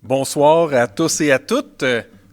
Bonsoir à tous et à toutes.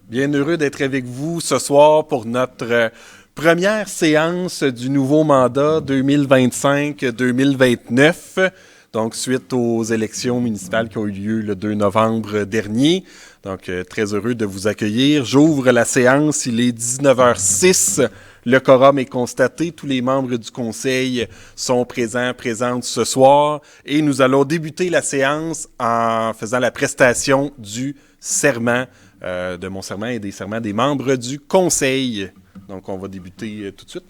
Bien heureux d'être avec vous ce soir pour notre première séance du nouveau mandat 2025-2029, donc suite aux élections municipales qui ont eu lieu le 2 novembre dernier. Donc, très heureux de vous accueillir. J'ouvre la séance, il est 19h06. Le quorum est constaté, tous les membres du conseil sont présentes ce soir et nous allons débuter la séance en faisant la prestation du serment, de mon serment et des serments des membres du conseil. Donc, on va débuter tout de suite.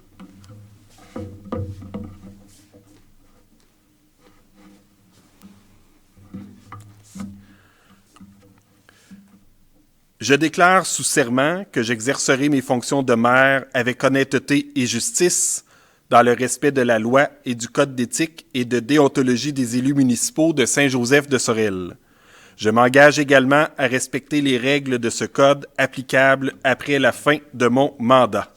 Je déclare sous serment que j'exercerai mes fonctions de maire avec honnêteté et justice, dans le respect de la loi et du code d'éthique et de déontologie des élus municipaux de Saint-Joseph de Sorel. Je m'engage également à respecter les règles de ce code applicables après la fin de mon mandat.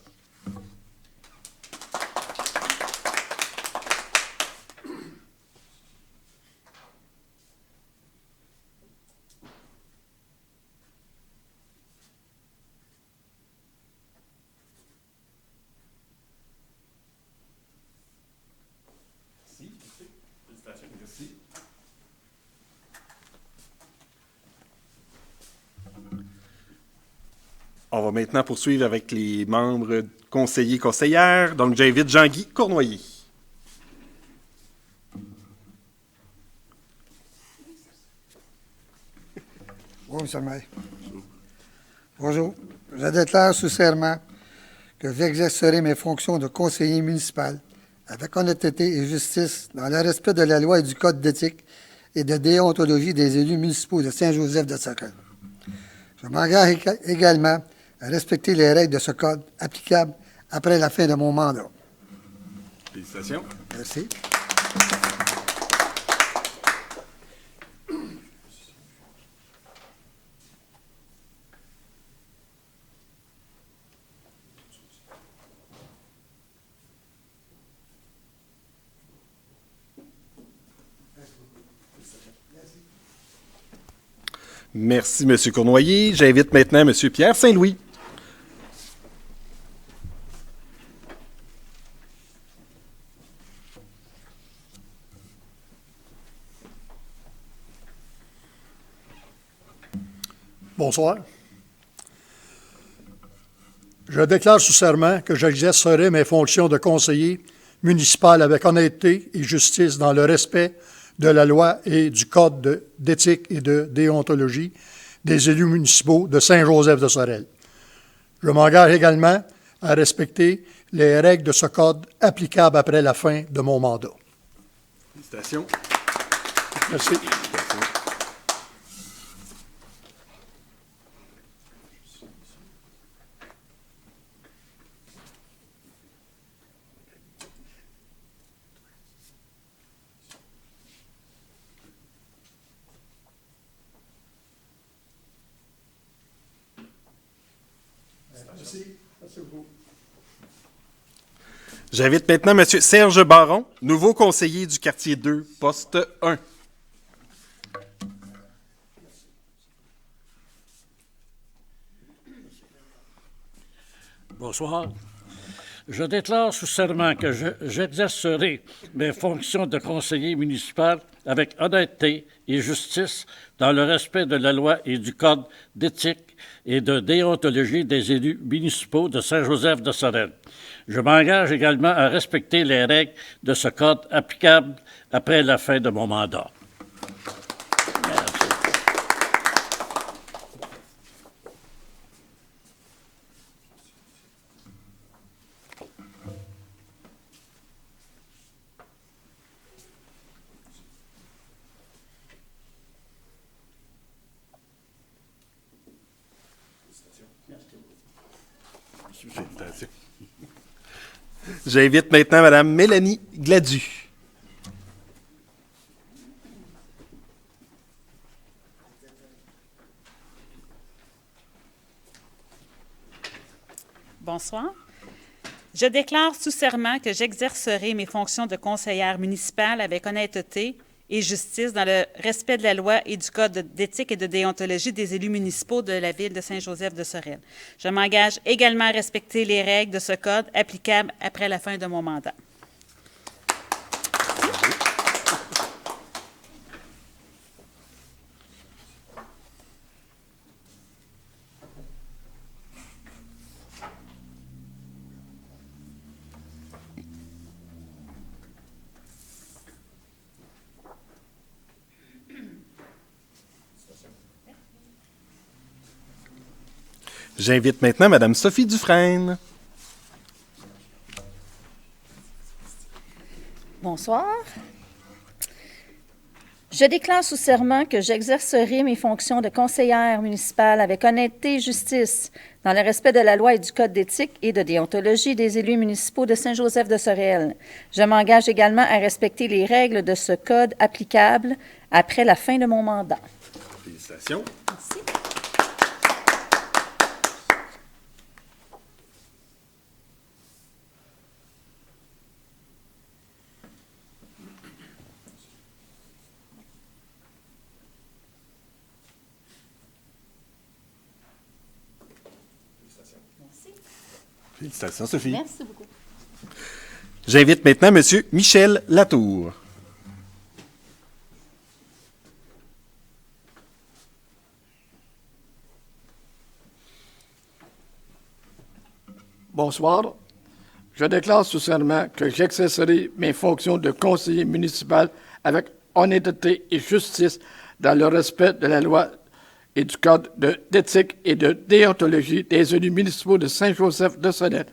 On va maintenant poursuivre avec les membres conseillers-conseillères. Donc, j'invite Jean-Guy Cournoyer. Bonjour, M. le maire. Bonjour. Je déclare sous serment que j'exercerai mes fonctions de conseiller municipal avec honnêteté et justice dans le respect de la loi et du code d'éthique et de déontologie des élus municipaux de Saint-Joseph de Sorel. Je m'engage également à respecter les règles de ce code applicables après la fin de mon mandat. Félicitations. Merci. Merci, M. Cournoyer. J'invite maintenant M. Pierre Saint-Louis. Bonsoir. Je déclare sous serment que j'exercerai mes fonctions de conseiller municipal avec honnêteté et justice dans le respect de la loi et du code d'éthique et de déontologie des élus municipaux de Saint-Joseph de Sorel. Je m'engage également à respecter les règles de ce code applicables après la fin de mon mandat. Félicitations. Merci. J'invite maintenant M. Serge Baron, nouveau conseiller du quartier 2, poste 1. Bonsoir. Je déclare sous serment que j'exercerai mes fonctions de conseiller municipal avec honnêteté et justice dans le respect de la loi et du code d'éthique et de déontologie des élus municipaux de Saint-Joseph de Sorel. Je m'engage également à respecter les règles de ce code applicables après la fin de mon mandat. Merci. Félicitations. J'invite maintenant Mme Mélanie Gladu. Bonsoir. Je déclare sous serment que j'exercerai mes fonctions de conseillère municipale avec honnêteté et justice dans le respect de la loi et du code d'éthique et de déontologie des élus municipaux de la ville de Saint-Joseph-de-Sorel. Je m'engage également à respecter les règles de ce code applicables après la fin de mon mandat. J'invite maintenant Mme Sophie Dufresne. Bonsoir. Je déclare sous serment que j'exercerai mes fonctions de conseillère municipale avec honnêteté et justice, dans le respect de la loi et du code d'éthique et de déontologie des élus municipaux de Saint-Joseph-de-Sorel. Je m'engage également à respecter les règles de ce code applicables après la fin de mon mandat. Félicitations. Merci. Félicitations, Sophie. Merci beaucoup. J'invite maintenant M. Michel Latour. Bonsoir. Je déclare sous serment que j'exercerai mes fonctions de conseiller municipal avec honnêteté et justice dans le respect de la loi et du code d'éthique et de déontologie des élus municipaux de Saint-Joseph-de-Sorel.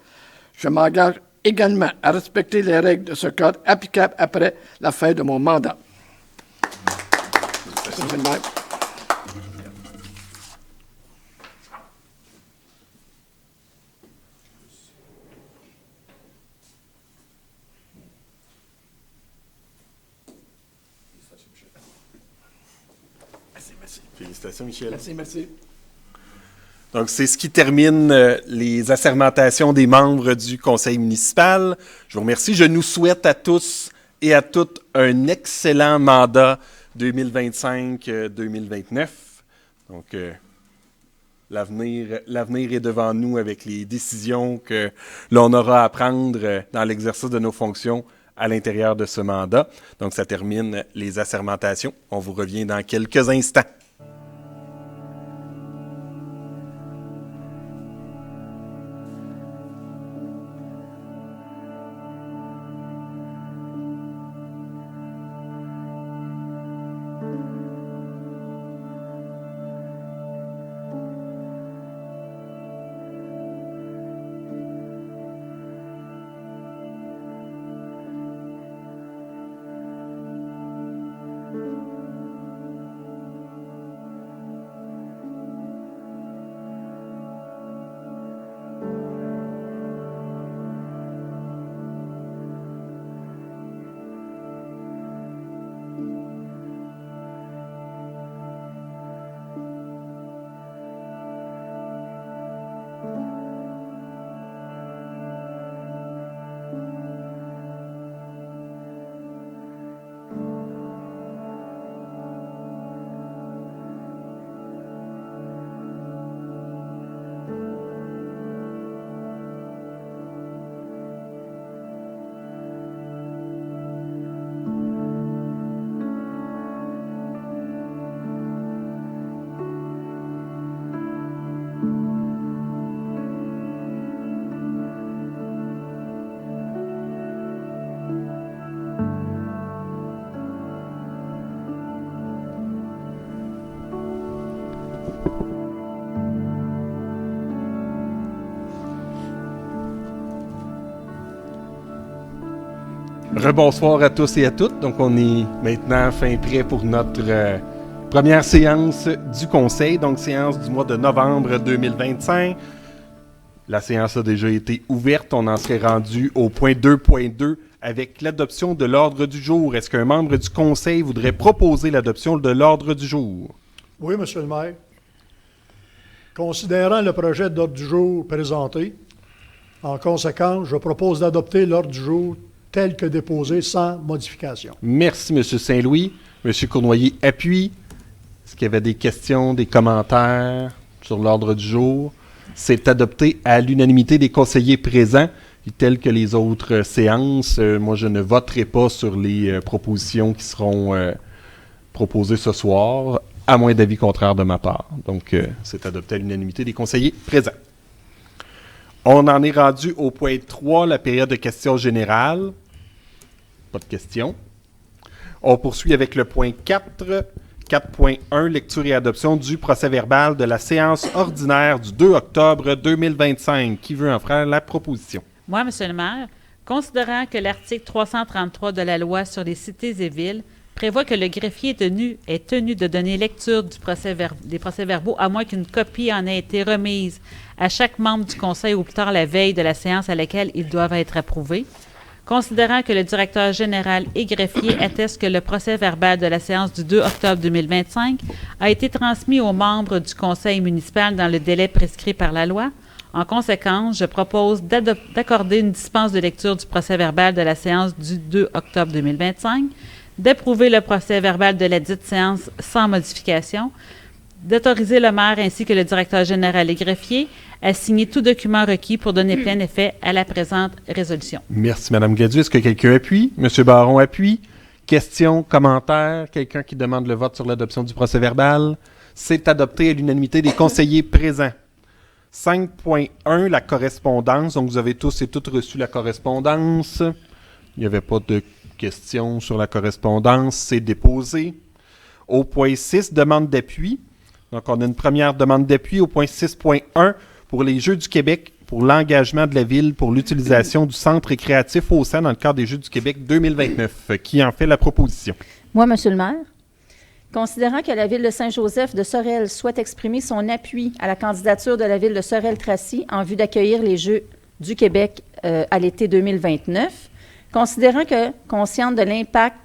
Je m'engage également à respecter les règles de ce code applicables après la fin de mon mandat. Félicitations, Michel. Merci. Donc, c'est ce qui termine les assermentations des membres du conseil municipal. Je vous remercie. Je nous souhaite à tous et à toutes un excellent mandat 2025-2029. Donc, l'avenir est devant nous avec les décisions que l'on aura à prendre dans l'exercice de nos fonctions à l'intérieur de ce mandat. Donc, ça termine les assermentations. On vous revient dans quelques instants. Rebonsoir à tous et à toutes. Donc, on est maintenant fin prêt pour notre première séance du Conseil, donc séance du mois de novembre 2025. La séance a déjà été ouverte. On en serait rendu au point 2.2 avec l'adoption de l'ordre du jour. Est-ce qu'un membre du Conseil voudrait proposer l'adoption de l'ordre du jour? Oui, Monsieur le maire. Considérant le projet d'ordre du jour présenté, en conséquence, je propose d'adopter l'ordre du jour tel que déposé sans modification. Merci, M. Saint-Louis. M. Cournoyer appuie. Est-ce qu'il y avait des questions, des commentaires sur l'ordre du jour? C'est adopté à l'unanimité des conseillers présents. Et tel que les autres séances, moi, je ne voterai pas sur les propositions qui seront proposées ce soir, à moins d'avis contraire de ma part. Donc, c'est adopté à l'unanimité des conseillers présents. On en est rendu au point 3, la période de questions générales. Pas de questions. On poursuit avec le point 4. 4.1, lecture et adoption du procès-verbal de la séance ordinaire du 2 octobre 2025. Qui veut en faire la proposition? Moi, Monsieur le maire, considérant que l'article 333 de la loi sur les cités et villes prévoit que le greffier est tenu de donner lecture des procès-verbaux à moins qu'une copie en ait été remise à chaque membre du conseil au plus tard la veille de la séance à laquelle ils doivent être approuvés. Considérant que le directeur général et greffier attestent que le procès-verbal de la séance du 2 octobre 2025 a été transmis aux membres du conseil municipal dans le délai prescrit par la loi, en conséquence, je propose d'accorder une dispense de lecture du procès-verbal de la séance du 2 octobre 2025, d'approuver le procès-verbal de la dite séance sans modification, d'autoriser le maire ainsi que le directeur général et greffier à signer tout document requis pour donner plein effet à la présente résolution. Merci, Mme Gladue. Est-ce que quelqu'un appuie? M. Baron appuie. Questions, commentaires? Quelqu'un qui demande le vote sur l'adoption du procès-verbal? C'est adopté à l'unanimité des conseillers présents. 5.1, la correspondance. Donc, vous avez tous et toutes reçu la correspondance. Il n'y avait pas de questions sur la correspondance. C'est déposé. Au point 6, demande d'appui. Donc, on a une première demande d'appui au point 6.1 pour les Jeux du Québec, pour l'engagement de la Ville pour l'utilisation du centre récréatif au sein dans le cadre des Jeux du Québec 2029. Qui en fait la proposition? Moi, Monsieur le maire, considérant que la Ville de Saint-Joseph de Sorel souhaite exprimer son appui à la candidature de la Ville de Sorel-Tracy en vue d'accueillir les Jeux du Québec à l'été 2029, considérant que, consciente de l'impact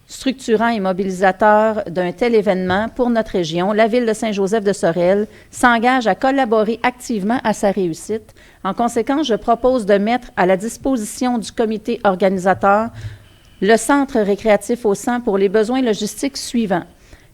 structurant et mobilisateur d'un tel événement pour notre région, la Ville de Saint-Joseph de Sorel s'engage à collaborer activement à sa réussite. En conséquence, je propose de mettre à la disposition du comité organisateur le centre récréatif au sang pour les besoins logistiques suivants: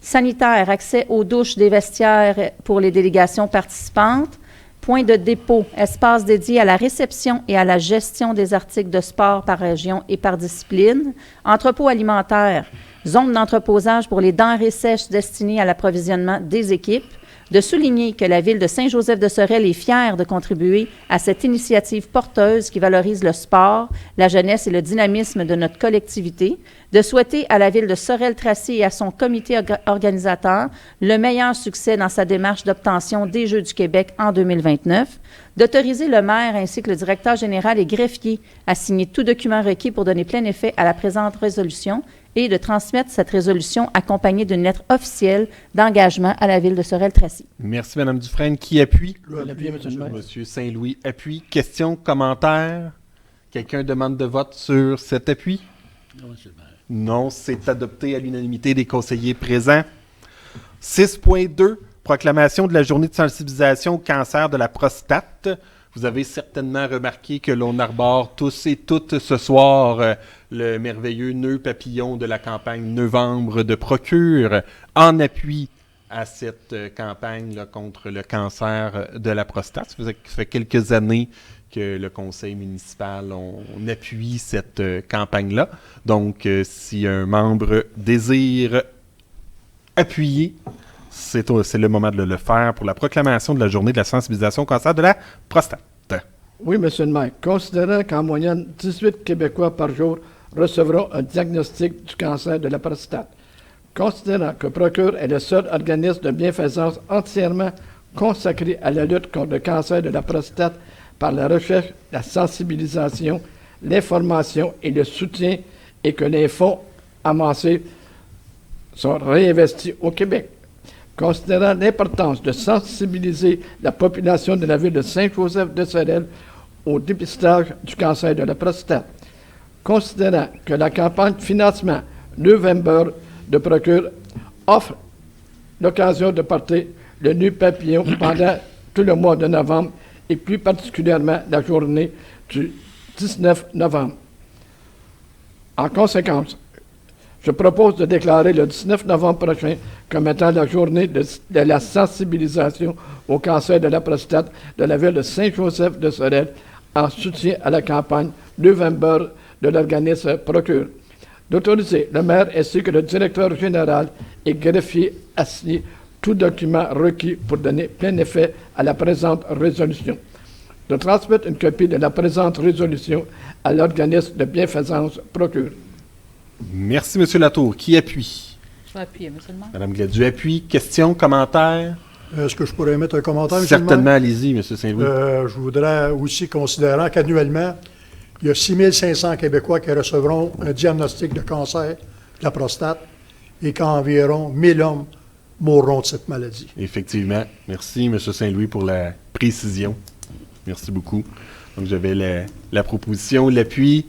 sanitaire, accès aux douches, des vestiaires pour les délégations participantes, point de dépôt, espace dédié à la réception et à la gestion des articles de sport par région et par discipline, entrepôt alimentaire, zone d'entreposage pour les denrées sèches destinées à l'approvisionnement des équipes, de souligner que la Ville de Saint-Joseph de Sorel est fière de contribuer à cette initiative porteuse qui valorise le sport, la jeunesse et le dynamisme de notre collectivité, de souhaiter à la Ville de Sorel-Tracy et à son comité organisateur le meilleur succès dans sa démarche d'obtention des Jeux du Québec en 2029, d'autoriser le maire ainsi que le directeur général et greffier à signer tout document requis pour donner plein effet à la présente résolution et de transmettre cette résolution accompagnée d'une lettre officielle d'engagement à la Ville de Sorel-Tracy. Merci, Mme Dufresne. Qui appuie? L'appui, M. le maire. M. Saint-Louis appuie. Questions, commentaires? Quelqu'un demande de vote sur cet appui? Non, Monsieur le maire. Non, c'est adopté à l'unanimité des conseillers présents. 6.2, proclamation de la journée de sensibilisation au cancer de la prostate. Vous avez certainement remarqué que l'on arbore tous et toutes ce soir le merveilleux nœud papillon de la campagne Novembre de Procure en appui à cette campagne là, contre le cancer de la prostate. Ça fait quelques années que le conseil municipal on appuie cette campagne-là. Donc, si un membre désire appuyer, c'est le moment de le faire pour la proclamation de la journée de la sensibilisation au cancer de la prostate. Oui, M. le maire. Considérant qu'en moyenne, 18 Québécois par jour recevront un diagnostic du cancer de la prostate. Considérant que Procure est le seul organisme de bienfaisance entièrement consacré à la lutte contre le cancer de la prostate par la recherche, la sensibilisation, l'information et le soutien, et que les fonds amassés sont réinvestis au Québec. Considérant l'importance de sensibiliser la population de la ville de Saint-Joseph de Sorel au dépistage du cancer de la prostate. Considérant que la campagne de financement November de Procure offre l'occasion de porter le nœud papillon pendant tout le mois de novembre et plus particulièrement la journée du 19 novembre. En conséquence, je propose de déclarer le 19 novembre prochain comme étant la journée de la sensibilisation au cancer de la prostate de la ville de Saint-Joseph de Sorel en soutien à la campagne November de l'organisme Procure. D'autoriser le maire ainsi que le directeur général et greffier à signer tout document requis pour donner plein effet à la présente résolution. De transmettre une copie de la présente résolution à l'organisme de bienfaisance Procure. Merci, M. Latour. Qui appuie? Je vais appuyer, M. le maire. Mme Gladue appuie. Questions, commentaires? Est-ce que je pourrais mettre un commentaire, M. le maire? Certainement, allez-y, M. Saint-Louis. Je voudrais aussi, considérant qu'annuellement, il y a 6 500 Québécois qui recevront un diagnostic de cancer de la prostate et qu'environ 1000 hommes mourront de cette maladie. Effectivement. Merci, M. Saint-Louis, pour la précision. Merci beaucoup. Donc, j'avais la proposition, l'appui.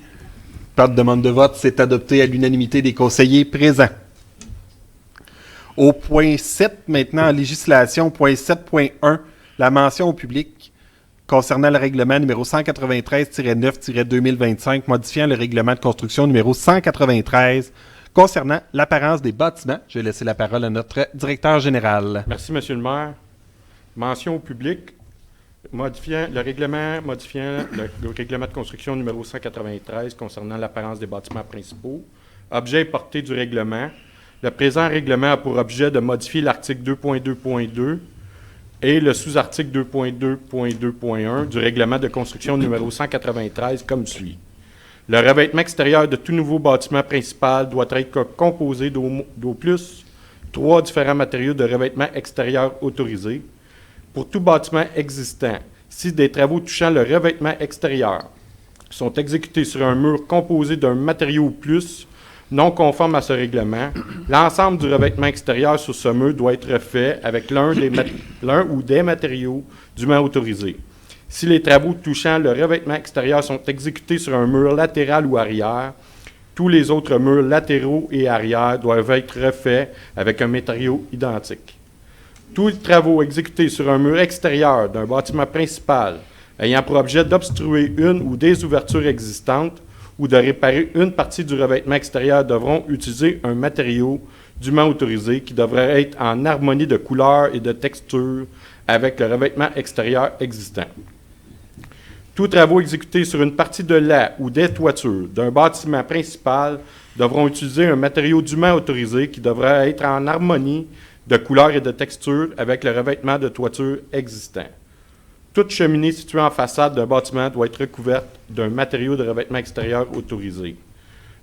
Par demande de vote, c'est adopté à l'unanimité des conseillers présents. Au point 7, maintenant, en législation, point 7.1, la mention au public concernant le règlement numéro 193-9-2025, modifiant le règlement de construction numéro 193, concernant l'apparence des bâtiments. Je vais laisser la parole à notre directeur général. Merci, M. le maire. Mention au public, modifiant le règlement de construction numéro 193 concernant l'apparence des bâtiments principaux. Objet et portée du règlement. Le présent règlement a pour objet de modifier l'article 2.2.2 et le sous-article 2.2.2.1 du règlement de construction numéro 193 comme suit. Le revêtement extérieur de tout nouveau bâtiment principal doit être composé d'au plus 3 différents matériaux de revêtement extérieur autorisés. Pour tout bâtiment existant, si des travaux touchant le revêtement extérieur sont exécutés sur un mur composé d'un matériau ou plus non conforme à ce règlement, l'ensemble du revêtement extérieur sur ce mur doit être fait avec l'un ou des matériaux dûment autorisés. Si les travaux touchant le revêtement extérieur sont exécutés sur un mur latéral ou arrière, tous les autres murs latéraux et arrière doivent être refaits avec un matériau identique. Tous les travaux exécutés sur un mur extérieur d'un bâtiment principal ayant pour objet d'obstruer une ou des ouvertures existantes ou de réparer une partie du revêtement extérieur devront utiliser un matériau dûment autorisé qui devrait être en harmonie de couleur et de texture avec le revêtement extérieur existant. Tous travaux exécutés sur une partie de la ou des toitures d'un bâtiment principal devront utiliser un matériau dûment autorisé qui devrait être en harmonie de couleur et de texture avec le revêtement de toiture existant. Toute cheminée située en façade d'un bâtiment doit être recouverte d'un matériau de revêtement extérieur autorisé.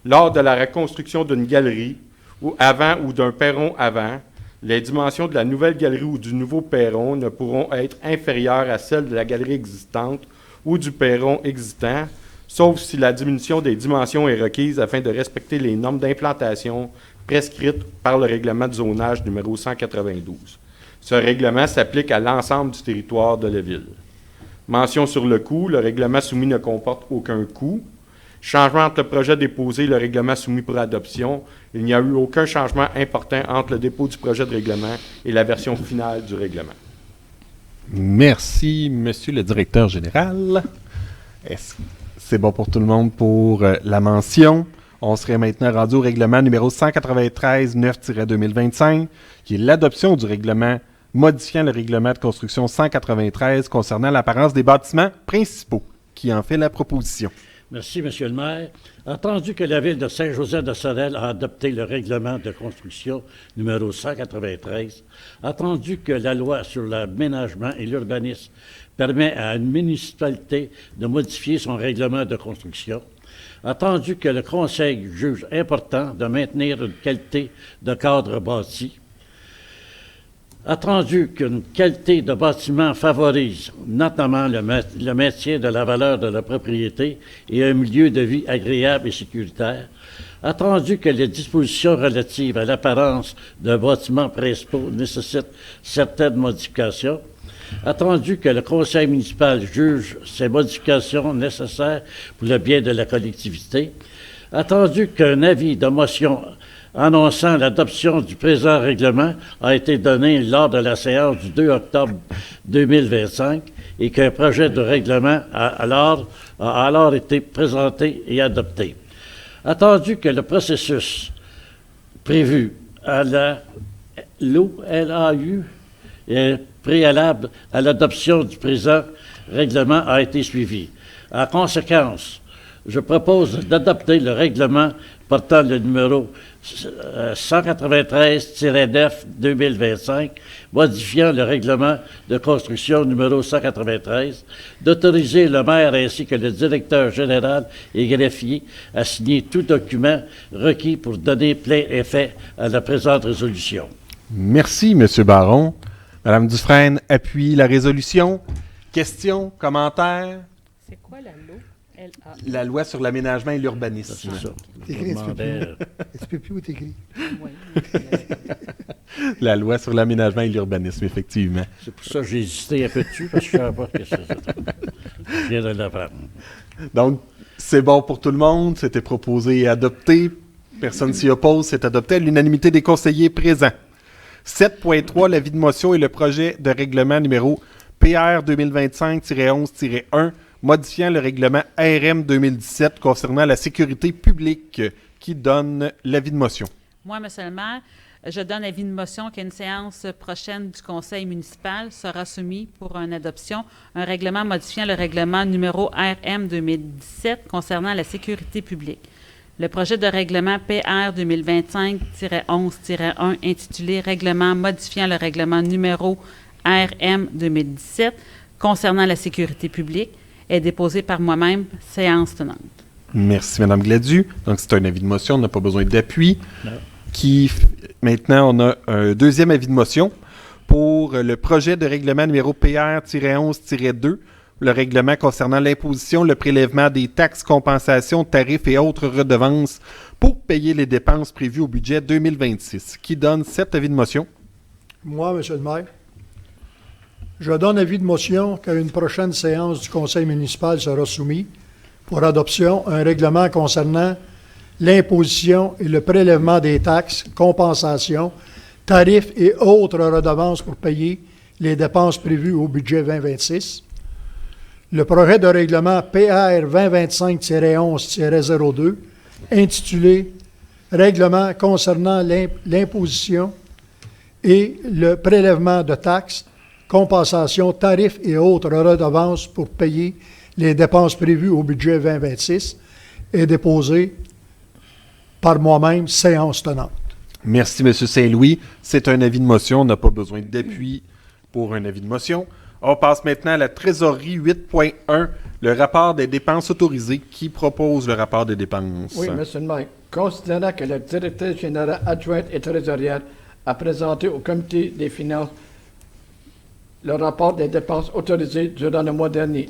Lors de la reconstruction d'une galerie, ou avant ou d'un perron avant, les dimensions de la nouvelle galerie ou du nouveau perron ne pourront être inférieures à celles de la galerie existante ou du perron existant, sauf si la diminution des dimensions est requise afin de respecter les normes d'implantation prescrites par le règlement de zonage numéro 192. Ce règlement s'applique à l'ensemble du territoire de la ville. Mention sur le coût, le règlement soumis ne comporte aucun coût. Changement entre le projet déposé et le règlement soumis pour adoption. Il n'y a eu aucun changement important entre le dépôt du projet de règlement et la version finale du règlement. Merci, Monsieur le directeur général. Est-ce que c'est bon pour tout le monde pour la mention? On serait maintenant rendu au règlement numéro 193-9-2025, qui est l'adoption du règlement modifiant le règlement de construction 193 concernant l'apparence des bâtiments principaux. Qui en fait la proposition? Merci, M. le maire. Entendu que la Ville de Saint-Joseph-de-Sorel a adopté le règlement de construction numéro 193, entendu que la loi sur l'aménagement et l'urbanisme permet à une municipalité de modifier son règlement de construction, attendu que le Conseil juge important de maintenir une qualité de cadre bâti, attendu qu'une qualité de bâtiment favorise notamment le maintien de la valeur de la propriété et un milieu de vie agréable et sécuritaire, attendu que les dispositions relatives à l'apparence d'un bâtiment principal nécessitent certaines modifications, attendu que le conseil municipal juge ces modifications nécessaires pour le bien de la collectivité, attendu qu'un avis de motion annonçant l'adoption du présent règlement a été donné lors de la séance du 2 octobre 2025 et qu'un projet de règlement a alors été présenté et adopté. Attendu que le processus prévu à la LAU est préalable à l'adoption du présent règlement a été suivi. En conséquence, je propose d'adopter le règlement portant le numéro 193-9-2025, modifiant le règlement de construction numéro 193, d'autoriser le maire ainsi que le directeur général et greffier à signer tout document requis pour donner plein effet à la présente résolution. Merci, M. Baron. Mme Dufresne appuie la résolution. Questions, commentaires? C'est quoi la LO? L-A. La loi sur l'aménagement et l'urbanisme. C'est ça. T'écris, Je tu peux demandais, Tu peux plus où t'écris. Oui. La loi sur l'aménagement et l'urbanisme, effectivement. c'est pour ça que j'ai hésité un peu dessus, parce que je ne savais pas ce que c'était. Je viens de l'apprendre. Donc, c'est bon pour tout le monde. C'était proposé et adopté. Personne s'y oppose. C'est adopté à l'unanimité des conseillers présents. 7.3, l'avis de motion et le projet de règlement numéro PR 2025-11-1, modifiant le règlement RM 2017 concernant la sécurité publique. Qui donne l'avis de motion? Moi, M. le maire, je donne avis de motion qu'à une séance prochaine du conseil municipal sera soumis pour une adoption un règlement modifiant le règlement numéro RM 2017 concernant la sécurité publique. Le projet de règlement PR 2025-11-1 intitulé « Règlement modifiant le règlement numéro RM 2017 concernant la sécurité publique » est déposé par moi-même, séance tenante. Merci, Mme Gladu. Donc, c'est un avis de motion. On n'a pas besoin d'appui. Non. Maintenant, on a un deuxième avis de motion pour le projet de règlement numéro PR-11-2, le règlement concernant l'imposition, le prélèvement des taxes, compensations, tarifs et autres redevances pour payer les dépenses prévues au budget 2026. Qui donne cet avis de motion? Moi, M. le maire, je donne avis de motion qu'à une prochaine séance du conseil municipal sera soumis pour adoption un règlement concernant l'imposition et le prélèvement des taxes, compensations, tarifs et autres redevances pour payer les dépenses prévues au budget 2026. Le projet de règlement PR 2025-11-02, intitulé « Règlement concernant l'imposition et le prélèvement de taxes, compensations, tarifs et autres redevances pour payer les dépenses prévues au budget 2026 » est déposé par moi-même, séance tenante. Merci, M. Saint-Louis. C'est un avis de motion. On n'a pas besoin d'appui pour un avis de motion. On passe maintenant à la trésorerie 8.1, le rapport des dépenses autorisées. Qui propose le rapport des dépenses? Oui, M. le maire. Considérant que le directeur général adjoint et trésorière a présenté au comité des finances le rapport des dépenses autorisées durant le mois dernier,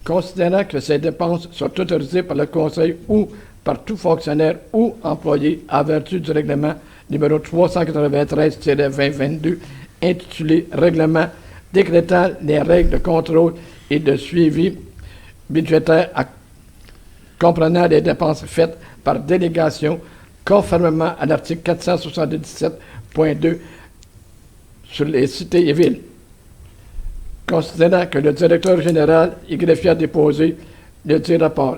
considérant que ces dépenses sont autorisées par le Conseil ou par tout fonctionnaire ou employé à vertu du règlement numéro 393-2022, intitulé « Règlement décrétant les règles de contrôle et de suivi budgétaire comprenant les dépenses faites par délégation, conformément à l'article 477.2 sur les cités et villes. » Considérant que le directeur général et greffier a déposé le dit rapport.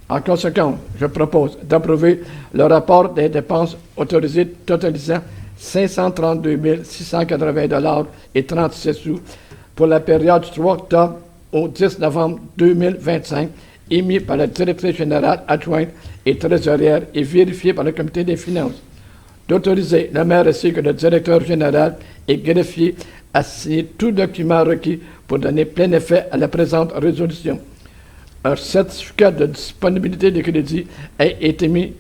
En conséquence, je propose d'approuver le rapport des dépenses autorisées totalisant 532 680 et 36 sous pour la période du 3 octobre au 10 novembre 2025, émis par la directrice générale adjointe et trésorière et vérifié par le comité des finances. D'autoriser le maire ainsi que le directeur général et greffier à signer tout document requis pour donner plein effet à la présente résolution. Un certificat de disponibilité de crédit a été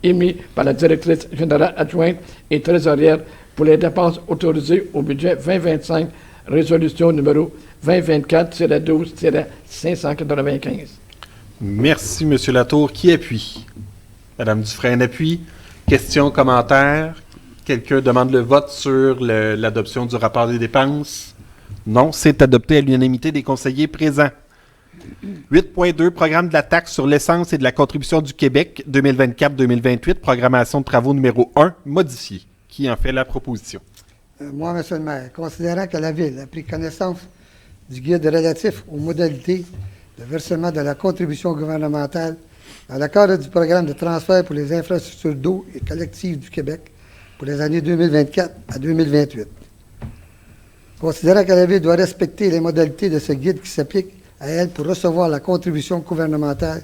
émis par la directrice générale adjointe et trésorière pour les dépenses autorisées au budget 2025, résolution numéro 2024-12-595. Merci, M. Latour. Qui appuie? Mme Dufresne appuie. Questions, commentaires? Quelqu'un demande le vote sur l'adoption du rapport des dépenses? Non, c'est adopté à l'unanimité des conseillers présents. 8.2, programme de la taxe sur l'essence et de la contribution du Québec 2024-2028, programmation de travaux numéro 1, modifié. Qui en fait la proposition? Moi, M. le maire, considérant que la Ville a pris connaissance du guide relatif aux modalités de versement de la contribution gouvernementale dans le cadre du programme de transfert pour les infrastructures d'eau et collectives du Québec pour les années 2024 à 2028. Considérant que la Ville doit respecter les modalités de ce guide qui s'applique à elle pour recevoir la contribution gouvernementale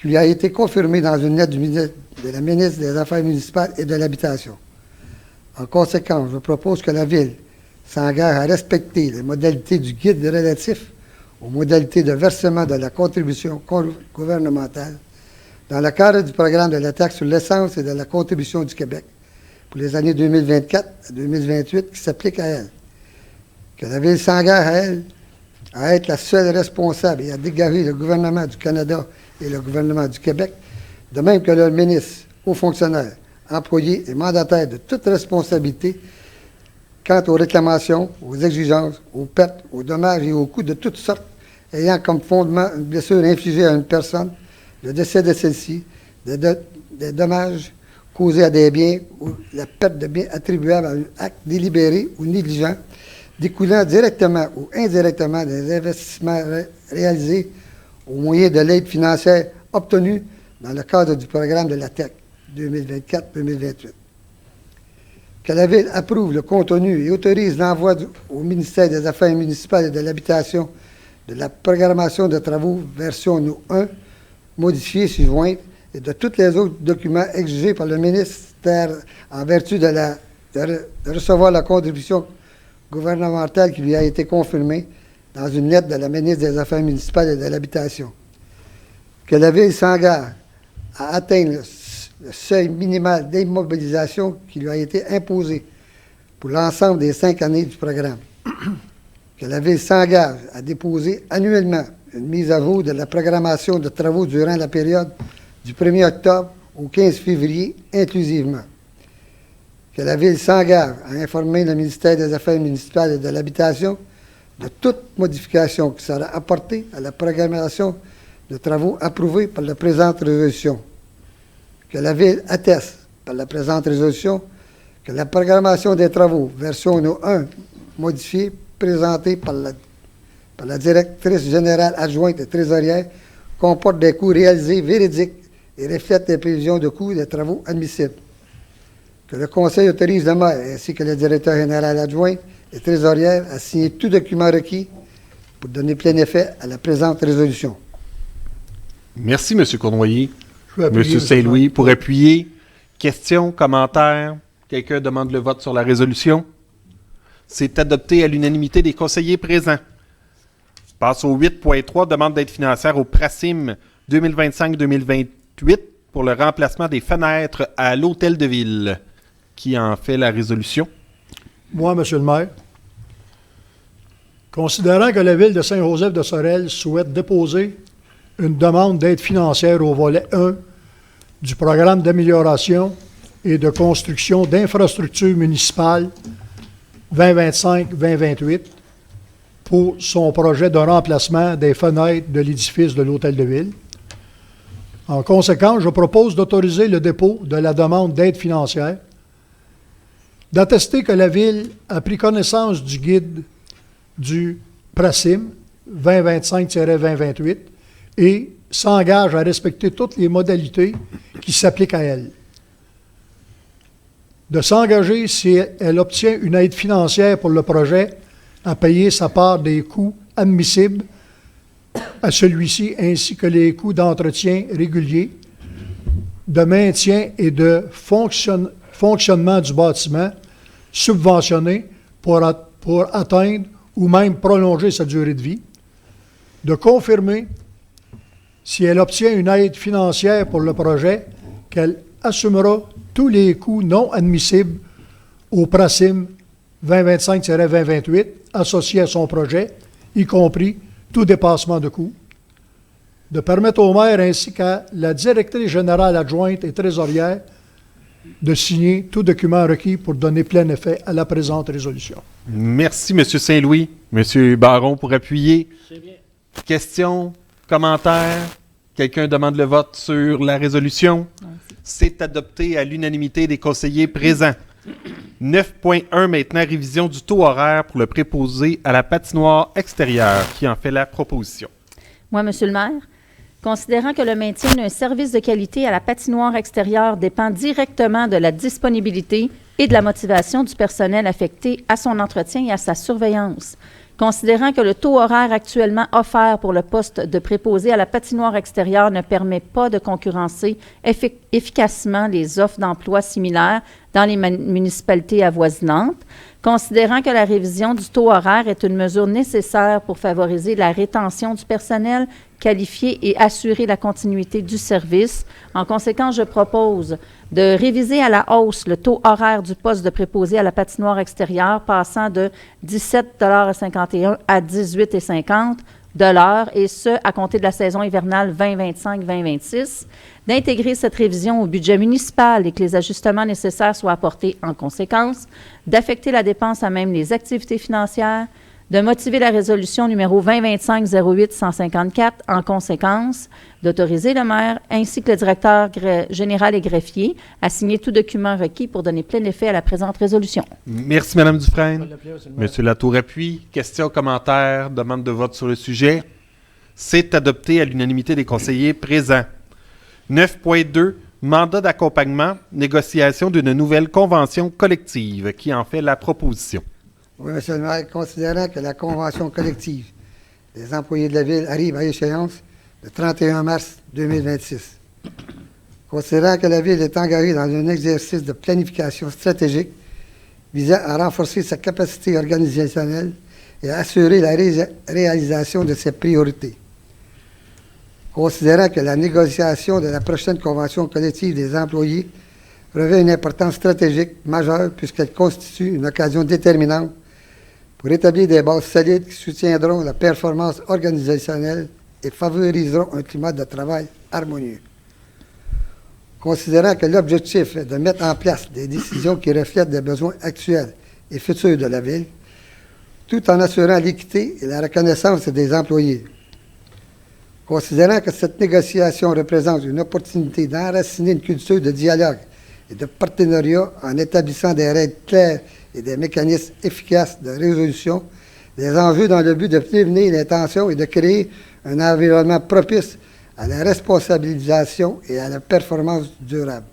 qui lui a été confirmée dans une lettre de la ministre des Affaires municipales et de l'Habitation. En conséquence, je propose que la Ville s'engage à respecter les modalités du guide relatif aux modalités de versement de la contribution gouvernementale dans le cadre du programme de la taxe sur l'essence et de la contribution du Québec pour les années 2024 à 2028 qui s'applique à elle. Que la Ville s'engage à elle à être la seule responsable et à dégager le gouvernement du Canada et le gouvernement du Québec, de même que le ministre, hauts fonctionnaires, employés et mandataires de toute responsabilité quant aux réclamations, aux exigences, aux pertes, aux dommages et aux coûts de toutes sortes ayant comme fondement une blessure infligée à une personne, le décès de celle-ci, des dommages causés à des biens ou la perte de biens attribuables à un acte délibéré ou négligent, découlant directement ou indirectement des investissements réalisés au moyen de l'aide financière obtenue dans le cadre du programme de la TEC 2024-2028. Que la Ville approuve le contenu et autorise l'envoi au ministère des Affaires municipales et de l'Habitation de la programmation de travaux version 1, modifiée ci-jointe, et de tous les autres documents exigés par le ministère en vertu de recevoir la contribution gouvernementale qui lui a été confirmée dans une lettre de la ministre des Affaires municipales et de l'Habitation. Que la Ville s'engage à atteindre le seuil minimal d'immobilisation qui lui a été imposé pour l'ensemble des 5 années du programme. Que la Ville s'engage à déposer annuellement une mise à jour de la programmation de travaux durant la période du 1er octobre au 15 février inclusivement. Que la Ville s'engage à informer le ministère des Affaires municipales et de l'Habitation de toute modification qui sera apportée à la programmation de travaux approuvés par la présente résolution. Que la Ville atteste par la présente résolution que la programmation des travaux, version 1, modifiée, présentée par la directrice générale adjointe et trésorière, comporte des coûts réalisés véridiques et reflète les prévisions de coûts des travaux admissibles. Que le Conseil autorise le maire ainsi que le directeur général adjoint et trésorière à signer tout document requis pour donner plein effet à la présente résolution. Merci, M. Cournoyer. appuyer, M. Saint-Louis, pour appuyer. Questions, commentaires? Quelqu'un demande le vote sur la résolution? C'est adopté à l'unanimité des conseillers présents. Passe au 8.3, demande d'aide financière au PRACIM 2025-2028 pour le remplacement des fenêtres à l'Hôtel de Ville. Qui en fait la résolution? Moi, Monsieur le maire, considérant que la Ville de Saint-Joseph de Sorel souhaite déposer une demande d'aide financière au volet 1 du programme d'amélioration et de construction d'infrastructures municipales 2025-2028 pour son projet de remplacement des fenêtres de l'édifice de l'Hôtel de Ville. En conséquence, je propose d'autoriser le dépôt de la demande d'aide financière, d'attester que la Ville a pris connaissance du guide du PRACIM 2025-2028 et s'engage à respecter toutes les modalités qui s'appliquent à elle. De s'engager, si elle obtient une aide financière pour le projet, à payer sa part des coûts admissibles à celui-ci, ainsi que les coûts d'entretien réguliers, de maintien et de fonctionnement du bâtiment subventionné pour atteindre ou même prolonger sa durée de vie, de confirmer, si elle obtient une aide financière pour le projet, qu'elle assumera tous les coûts non admissibles au PRACIM 2025-2028 associés à son projet, y compris tout dépassement de coûts, de permettre au maire ainsi qu'à la directrice générale adjointe et trésorière de signer tout document requis pour donner plein effet à la présente résolution. Merci, M. Saint-Louis. M. Baron, pour appuyer. C'est bien. Questions, commentaires? Quelqu'un demande le vote sur la résolution? C'est adopté à l'unanimité des conseillers présents. 9.1 maintenant, révision du taux horaire pour le préposé à la patinoire extérieure. Qui en fait la proposition? Moi, Monsieur le maire, Considérant que le maintien d'un service de qualité à la patinoire extérieure dépend directement de la disponibilité et de la motivation du personnel affecté à son entretien et à sa surveillance. Considérant que le taux horaire actuellement offert pour le poste de préposé à la patinoire extérieure ne permet pas de concurrencer efficacement les offres d'emploi similaires dans les municipalités avoisinantes, considérant que la révision du taux horaire est une mesure nécessaire pour favoriser la rétention du personnel qualifié et assurer la continuité du service. En conséquence, je propose de réviser à la hausse le taux horaire du poste de préposé à la patinoire extérieure, passant de 17,51 à 18,50 de l'heure, et ce, à compter de la saison hivernale 2025-2026, d'intégrer cette révision au budget municipal et que les ajustements nécessaires soient apportés en conséquence, d'affecter la dépense à même les activités financières, de motiver la résolution numéro 2025-08-154 en conséquence, d'autoriser le maire ainsi que le directeur général et greffier à signer tout document requis pour donner plein effet à la présente résolution. Merci, Mme Dufresne. Monsieur Latour-Appuis, questions, commentaires, demande de vote sur le sujet. C'est adopté à l'unanimité des conseillers présents. 9.2, mandat d'accompagnement, négociation d'une nouvelle convention collective. Qui en fait la proposition? Oui, M. le maire, considérant que la convention collective des employés de la Ville arrive à échéance le 31 mars 2026. Considérant que la Ville est engagée dans un exercice de planification stratégique visant à renforcer sa capacité organisationnelle et à assurer la réalisation de ses priorités. Considérant que la négociation de la prochaine convention collective des employés revêt une importance stratégique majeure puisqu'elle constitue une occasion déterminante pour établir des bases solides qui soutiendront la performance organisationnelle et favoriseront un climat de travail harmonieux. Considérant que l'objectif est de mettre en place des décisions qui reflètent les besoins actuels et futurs de la Ville, tout en assurant l'équité et la reconnaissance des employés. Considérant que cette négociation représente une opportunité d'enraciner une culture de dialogue et de partenariat en établissant des règles claires et des mécanismes efficaces de résolution des enjeux dans le but de prévenir les tensions et de créer un environnement propice à la responsabilisation et à la performance durable.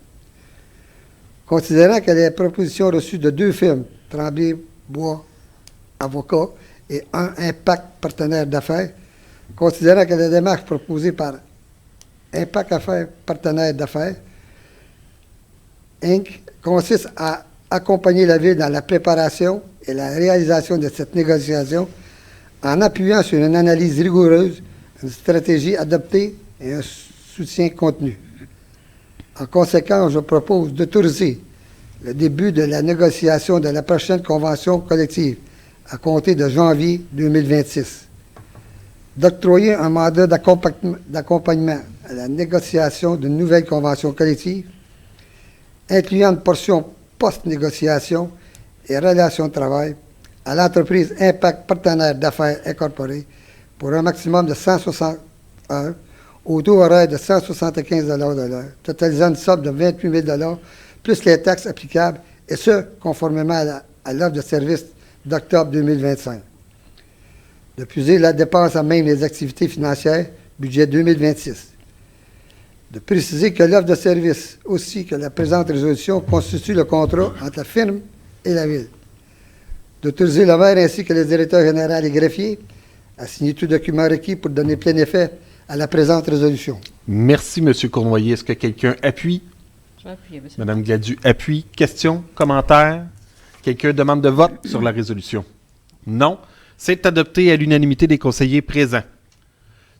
Considérant que les propositions reçues de 2 firmes, Tremblay Bois Avocats et un Impact Partenaire d'affaires, considérant que la démarche proposée par Impact Affaires Partenaire d'affaires Inc. consiste à accompagner la Ville dans la préparation et la réalisation de cette négociation en appuyant sur une analyse rigoureuse, une stratégie adoptée et un soutien contenu. En conséquence, je propose d'autoriser le début de la négociation de la prochaine convention collective à compter de janvier 2026, d'octroyer un mandat d'accompagnement à la négociation d'une nouvelle convention collective, incluant une portion post-négociation et relations de travail à l'entreprise Impact Partenaire d'affaires incorporée pour un maximum de 160 heures au taux horaire de 175 de l'heure, totalisant une somme de 28 000 plus les taxes applicables, et ce, conformément à l'offre de service d'octobre 2025. De puiser la dépense à même les activités financières, budget 2026. De préciser que l'offre de service, aussi que la présente résolution, constitue le contrat entre la firme et la Ville. D'autoriser le maire ainsi que le directeur général et greffier à signer tout document requis pour donner plein effet à la présente résolution. Merci, M. Cournoyer. Est-ce que quelqu'un appuie? Je vais appuyer, monsieur. Mme Gladu appuie. Questions, commentaires? Quelqu'un demande de vote sur la résolution? Non. C'est adopté à l'unanimité des conseillers présents.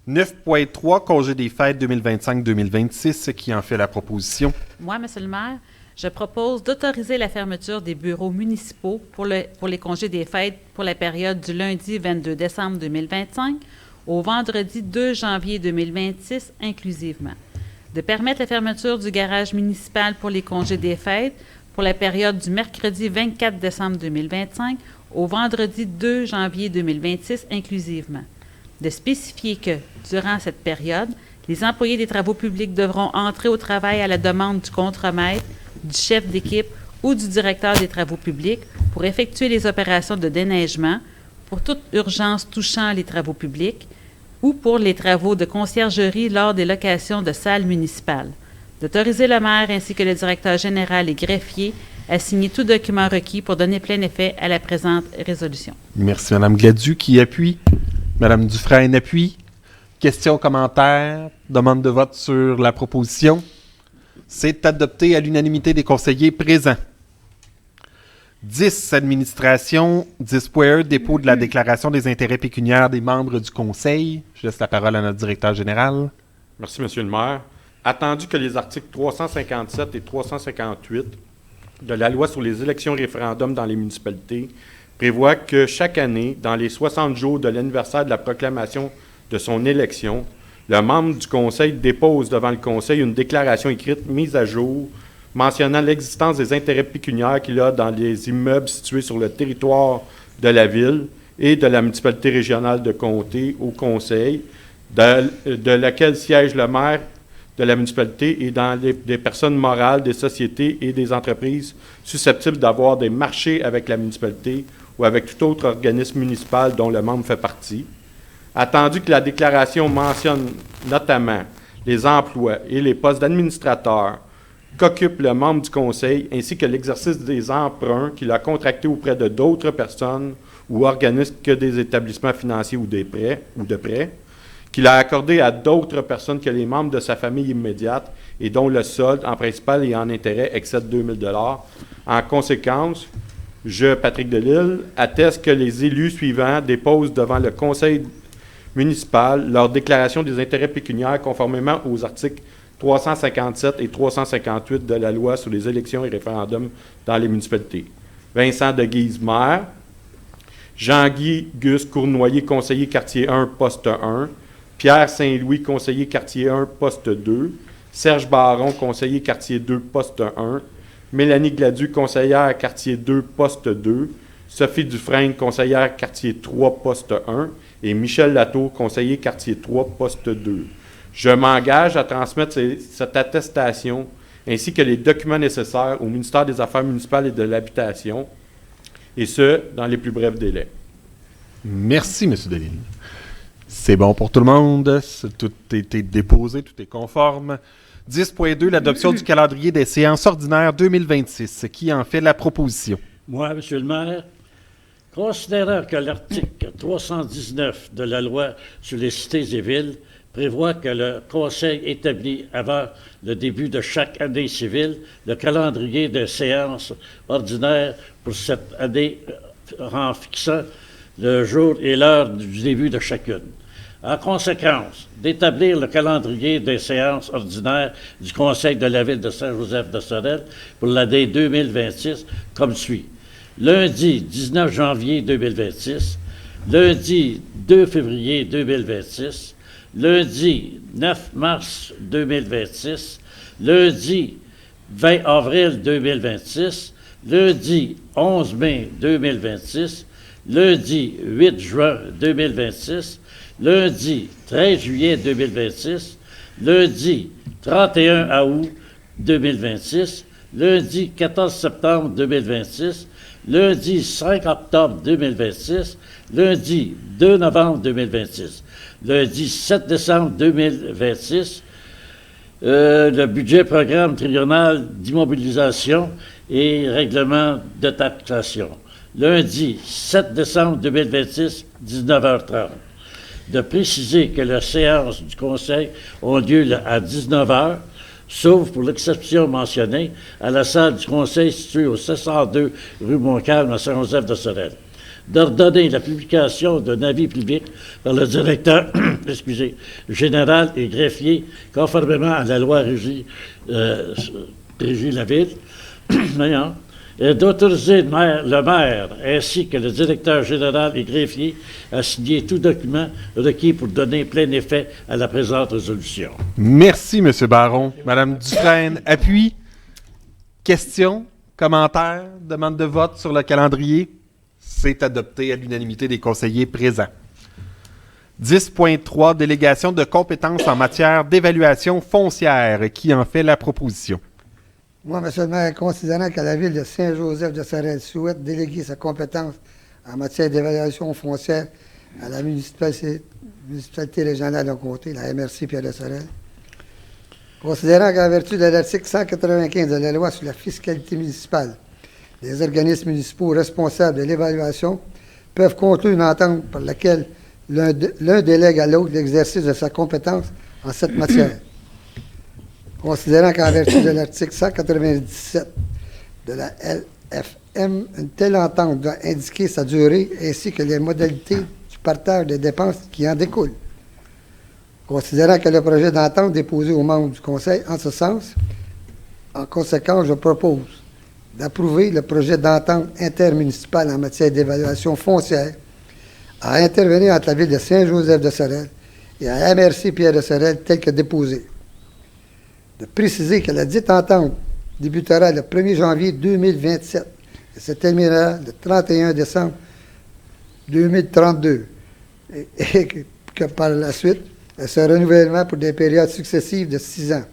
9.3, congé des fêtes 2025-2026, qui en fait la proposition? Moi, monsieur le maire, je propose d'autoriser la fermeture des bureaux municipaux pour les congés des fêtes pour la période du lundi 22 décembre 2025 au vendredi 2 janvier 2026 inclusivement. De permettre la fermeture du garage municipal pour les congés des fêtes pour la période du mercredi 24 décembre 2025 au vendredi 2 janvier 2026 inclusivement. De spécifier que, durant cette période, les employés des travaux publics devront entrer au travail à la demande du contremaître, du chef d'équipe ou du directeur des travaux publics pour effectuer les opérations de déneigement pour toute urgence touchant les travaux publics, ou pour les travaux de conciergerie lors des locations de salles municipales. D'autoriser le maire ainsi que le directeur général et greffier à signer tout document requis pour donner plein effet à la présente résolution. Merci, Mme Gladu. Qui appuie? Mme Dufresne appuie. Questions, commentaires, demande de vote sur la proposition. C'est adopté à l'unanimité des conseillers présents. 10. Administration. 10.1. Dépôt de la déclaration des intérêts pécuniaires des membres du conseil. Je laisse la parole à notre directeur général. Merci, Monsieur le maire. Attendu que les articles 357 et 358 de la loi sur les élections et référendums dans les municipalités prévoient que chaque année, dans les 60 jours de l'anniversaire de la proclamation de son élection, le membre du conseil dépose devant le conseil une déclaration écrite mise à jour mentionnant l'existence des intérêts pécuniaires qu'il a dans les immeubles situés sur le territoire de la ville et de la municipalité régionale de comté au conseil, de laquelle siège le maire de la municipalité et dans des personnes morales, des sociétés et des entreprises susceptibles d'avoir des marchés avec la municipalité ou avec tout autre organisme municipal dont le membre fait partie. Attendu que la déclaration mentionne notamment les emplois et les postes d'administrateur qu'occupe le membre du conseil, ainsi que l'exercice des emprunts qu'il a contractés auprès de d'autres personnes ou organismes que des établissements financiers ou de prêts, qu'il a accordé à d'autres personnes que les membres de sa famille immédiate et dont le solde en principal et en intérêt excède 2 000 $. En conséquence, je, Patrick Delisle, atteste que les élus suivants déposent devant le conseil municipal leur déclaration des intérêts pécuniaires conformément aux articles 357 et 358 de la loi sur les élections et référendums dans les municipalités. Vincent de Guise, maire. Jean-Guy Gus Cournoyer, conseiller quartier 1, poste 1. Pierre Saint-Louis, conseiller quartier 1, poste 2. Serge Baron, conseiller quartier 2, poste 1. Mélanie Gladu, conseillère quartier 2, poste 2. Sophie Dufresne, conseillère quartier 3, poste 1. Et Michel Latour, conseiller quartier 3, poste 2. Je m'engage à transmettre cette attestation ainsi que les documents nécessaires au ministère des Affaires municipales et de l'Habitation, et ce, dans les plus brefs délais. Merci, M. Delisle. C'est bon pour tout le monde. Tout a été déposé, tout est conforme. 10.2, l'adoption du calendrier des séances ordinaires 2026. Qui en fait la proposition? Moi, Monsieur le maire, considérant que l'article 319 de la loi sur les cités et villes prévoit que le Conseil établit avant le début de chaque année civile le calendrier des séances ordinaires pour cette année en fixant le jour et l'heure du début de chacune. En conséquence, d'établir le calendrier des séances ordinaires du Conseil de la Ville de Saint-Joseph-de-Sorel pour l'année 2026 comme suit. Lundi 19 janvier 2026, lundi 2 février 2026, lundi 9 mars 2026, lundi 20 avril 2026, lundi 11 mai 2026, lundi 8 juin 2026, lundi 13 juillet 2026, lundi 31 août 2026, lundi 14 septembre 2026, lundi 5 octobre 2026, lundi 2 novembre 2026, lundi 7 décembre 2026, le budget programme triennal d'immobilisation et règlement de taxation. Lundi 7 décembre 2026, 19h30. De préciser que les séances du Conseil ont lieu à 19h, sauf pour l'exception mentionnée, à la salle du Conseil située au 702 rue Montcalm à Saint-Joseph-de-Sorel. D'ordonner la publication d'un avis public par le directeur général et greffier, conformément à la loi régie la ville, et d'autoriser le maire ainsi que le directeur général et greffier à signer tout document requis pour donner plein effet à la présente résolution. Merci, M. Baron. Mme Dufresne, appuie. Questions, commentaires, demande de vote sur le calendrier? C'est adopté à l'unanimité des conseillers présents. 10.3, délégation de compétences en matière d'évaluation foncière. Qui en fait la proposition? Moi, M. le maire, considérant que la Ville de Saint-Joseph-de-Sorel souhaite déléguer sa compétence en matière d'évaluation foncière à la municipalité régionale de Comté, la MRC Pierre de Sorel. Considérant qu'en vertu de l'article 195 de la loi sur la fiscalité municipale, les organismes municipaux responsables de l'évaluation peuvent conclure une entente par laquelle l'un délègue à l'autre l'exercice de sa compétence en cette matière. Considérant qu'en vertu de l'article 197 de la LFM, une telle entente doit indiquer sa durée ainsi que les modalités du partage des dépenses qui en découlent. Considérant que le projet d'entente déposé aux membres du Conseil en ce sens, en conséquence, je propose d'approuver le projet d'entente intermunicipale en matière d'évaluation foncière à intervenir entre la Ville de Saint-Joseph-de-Sorel et à la MRC Pierre de Sorel tel que déposé. De préciser que la dite entente débutera le 1er janvier 2027 et se terminera le 31 décembre 2032 et que par la suite, elle se renouvellera pour des périodes successives de 6 ans,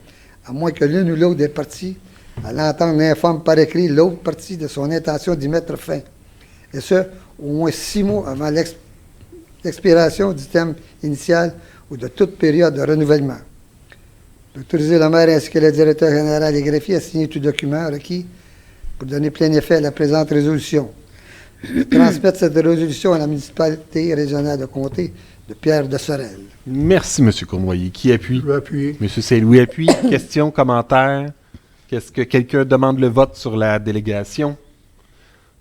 à moins que l'une ou l'autre des parties à l'entente n'informe par écrit l'autre partie de son intention d'y mettre fin, et ce, au moins 6 mois avant l'expiration du terme initial ou de toute période de renouvellement. D'autoriser le maire ainsi que le directeur général et greffier à signer tout document requis pour donner plein effet à la présente résolution. De transmettre cette résolution à la municipalité régionale de Comté de Pierre de Sorel. Merci, M. Cournoyer. Qui appuie? Je veux appuyer. M. Saint-Louis appuie. Questions, commentaires? Qu'est-ce que quelqu'un demande le vote sur la délégation?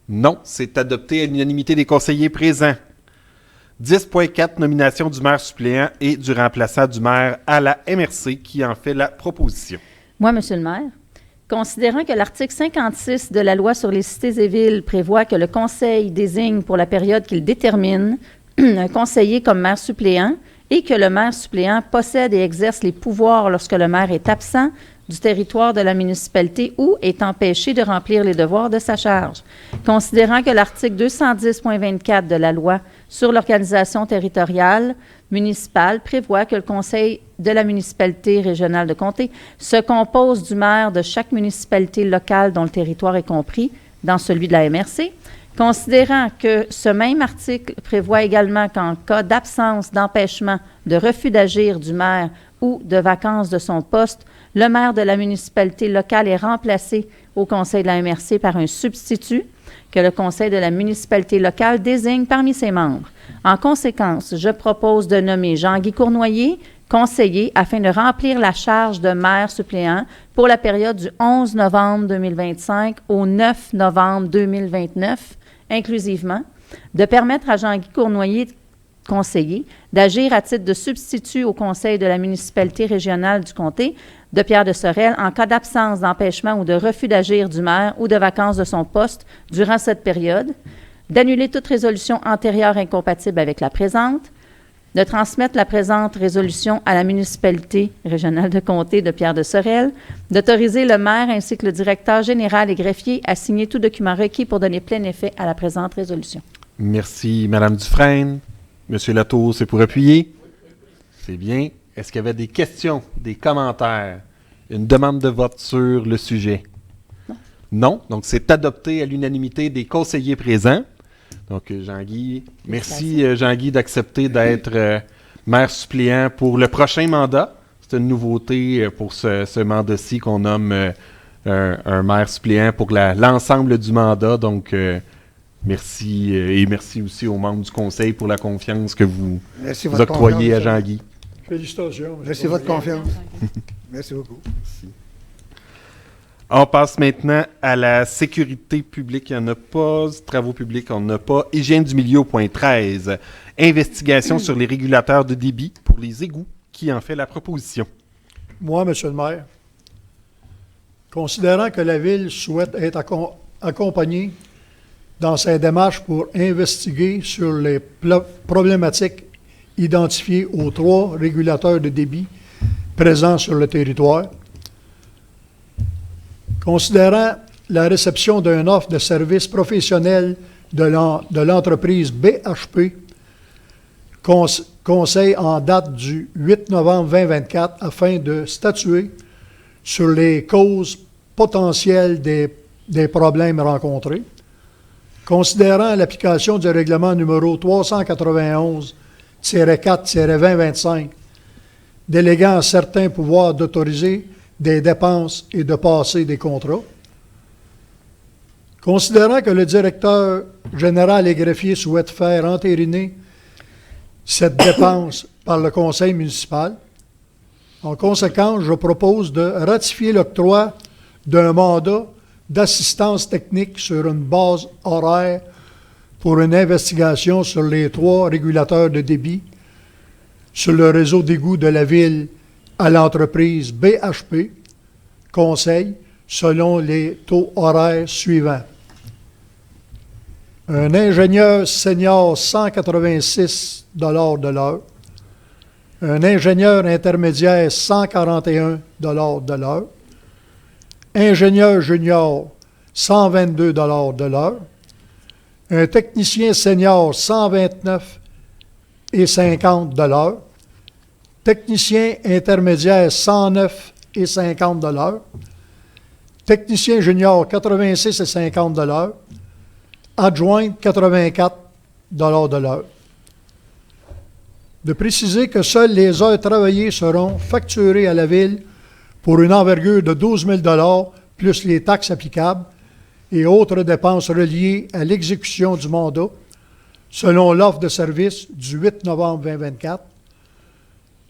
Non, c'est adopté à l'unanimité des conseillers présents. 10.4, nomination du maire suppléant et du remplaçant du maire à la MRC. Qui en fait la proposition? Moi, Monsieur le maire, considérant que l'article 56 de la loi sur les cités et villes prévoit que le conseil désigne pour la période qu'il détermine un conseiller comme maire suppléant et que le maire suppléant possède et exerce les pouvoirs lorsque le maire est absent du territoire de la municipalité ou est empêché de remplir les devoirs de sa charge. Considérant que l'article 210.24 de la loi sur l'organisation territoriale municipale prévoit que le conseil de la municipalité régionale de Comté se compose du maire de chaque municipalité locale dont le territoire est compris dans celui de la MRC, considérant que ce même article prévoit également qu'en cas d'absence, d'empêchement, de refus d'agir du maire ou de vacance de son poste, le maire de la municipalité locale est remplacé au conseil de la MRC par un substitut que le conseil de la municipalité locale désigne parmi ses membres. En conséquence, je propose de nommer Jean-Guy Cournoyer conseiller afin de remplir la charge de maire suppléant pour la période du 11 novembre 2025 au 9 novembre 2029, inclusivement, de permettre à Jean-Guy Cournoyer, conseiller, d'agir à titre de substitut au conseil de la municipalité régionale du comté de Pierre de Sorel en cas d'absence, d'empêchement ou de refus d'agir du maire ou de vacance de son poste durant cette période, d'annuler toute résolution antérieure incompatible avec la présente, de transmettre la présente résolution à la municipalité régionale de comté de Pierre de Sorel, d'autoriser le maire ainsi que le directeur général et greffier à signer tout document requis pour donner plein effet à la présente résolution. Merci, Mme Dufresne. Monsieur Latour, c'est pour appuyer? C'est bien. Est-ce qu'il y avait des questions, des commentaires, une demande de vote sur le sujet? Non. Non. Donc, c'est adopté à l'unanimité des conseillers présents. Donc, Jean-Guy, merci Jean-Guy d'accepter d'être maire suppléant pour le prochain mandat. C'est une nouveauté pour ce mandat-ci qu'on nomme un maire suppléant pour l'ensemble du mandat. Donc, merci et merci aussi aux membres du conseil pour la confiance que vous octroyez à Jean-Guy. Félicitations. Merci de votre confiance. Merci beaucoup. Merci. On passe maintenant à la sécurité publique. Il n'y en a pas. Travaux publics, on n'a pas. Hygiène du milieu au point 13. Investigation sur les régulateurs de débit pour les égouts. Qui en fait la proposition? Moi, Monsieur le maire, considérant que la Ville souhaite être accompagnée dans ses démarches pour investiguer sur les problématiques identifiées aux 3 régulateurs de débit présents sur le territoire, considérant la réception d'une offre de service professionnel de l'entreprise BHP, conseil en date du 8 novembre 2024 afin de statuer sur les causes potentielles des problèmes rencontrés, Considérant l'application du règlement numéro 391-4-2025, déléguant certains pouvoirs d'autoriser des dépenses et de passer des contrats. Considérant que le directeur général et greffier souhaite faire entériner cette dépense par le conseil municipal, en conséquence, je propose de ratifier l'octroi d'un mandat d'assistance technique sur une base horaire pour une investigation sur les 3 régulateurs de débit sur le réseau d'égout de la ville à l'entreprise BHP, conseil, selon les taux horaires suivants. Un ingénieur senior, 186 de l'heure. Un ingénieur intermédiaire, 141 de l'heure. Ingénieur junior, 122 de l'heure. Un technicien senior, 129,50 de l'heure. Technicien intermédiaire, 109,50 de l'heure. Technicien junior, 86,50 de l'heure. Adjoint, 84 de l'heure. De préciser que seules les heures travaillées seront facturées à la Ville pour une envergure de 12 000 plus les taxes applicables et autres dépenses reliées à l'exécution du mandat, selon l'offre de service du 8 novembre 2024.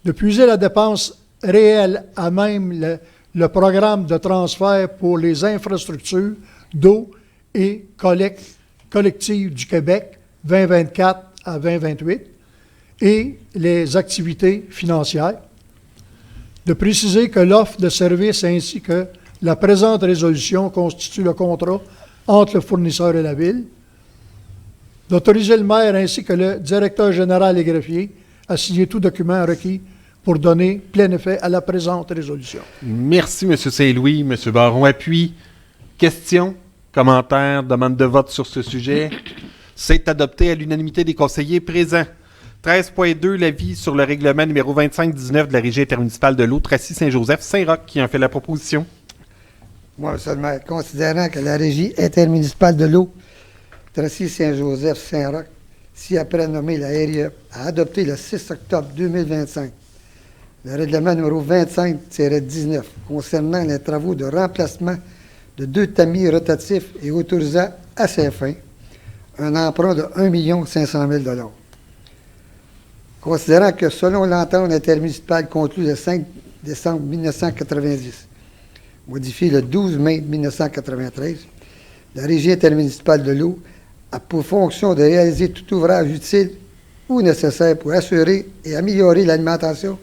De puiser la dépense réelle à même le programme de transfert pour les infrastructures d'eau et collective du Québec 2024 à 2028 et les activités financières. De préciser que l'offre de service ainsi que la présente résolution constitue le contrat entre le fournisseur et la Ville. D'autoriser le maire ainsi que le directeur général et greffier à signer tout document requis pour donner plein effet à la présente résolution. Merci, M. Saint-Louis. M. Baron appuie. Questions, commentaires, demande de vote sur ce sujet. C'est adopté à l'unanimité des conseillers présents. 13.2, l'avis sur le règlement numéro 2519 de la Régie intermunicipale de l'eau, Tracy-Saint-Joseph-Saint-Roch, qui en fait la proposition. Moi, M. le maire, considérant que la Régie intermunicipale de l'eau, Tracy-Saint-Joseph-Saint-Roch, ci-après nommée la RIE, a adopté le 6 octobre 2025 le règlement numéro 25-19 concernant les travaux de remplacement de 2 tamis rotatifs et autorisant à ces fins un emprunt de 1 500 000 Considérant que selon l'entente intermunicipale conclue le 5 décembre 1990, modifiée le 12 mai 1993, la Régie intermunicipale de l'eau a pour fonction de réaliser tout ouvrage utile ou nécessaire pour assurer et améliorer l'alimentation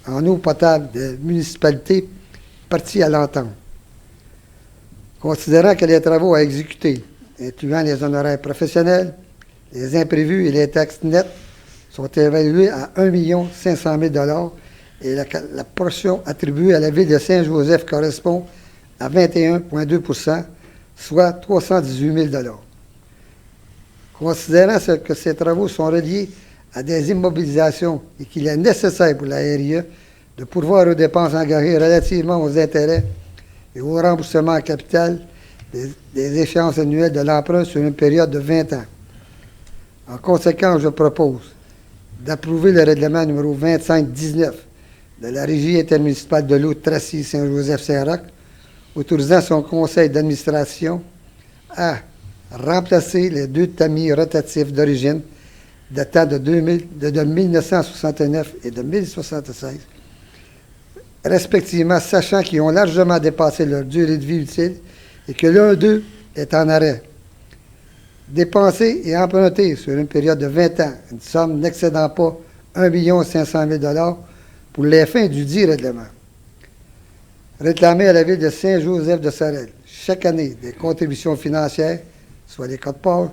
en eau potable des municipalités parties à l'entente. Considérant que les travaux à exécuter, incluant les honoraires professionnels, les imprévus et les taxes nettes, sont évalués à 1 500 000 et la portion attribuée à la Ville de Saint-Joseph correspond à 21,2 soit 318 000 Considérant que ces travaux sont reliés à des immobilisations et qu'il est nécessaire pour la RIE de pourvoir aux dépenses engagées relativement aux intérêts et au remboursement en capital des échéances annuelles de l'emprunt sur une période de 20 ans. En conséquence, je propose d'approuver le règlement numéro 2519 de la Régie intermunicipale de l'eau Tracy-Saint-Joseph-Saint-Roch, autorisant son conseil d'administration à remplacer les 2 tamis rotatifs d'origine datant de 1969 et de 1076, respectivement, sachant qu'ils ont largement dépassé leur durée de vie utile et que l'un d'eux est en arrêt. Dépenser et emprunter sur une période de 20 ans une somme n'excédant pas 1 500 000 pour les fins du dit règlement. Réclamer à la Ville de Saint-Joseph-de-Sorel chaque année des contributions financières, soit les quotes-parts,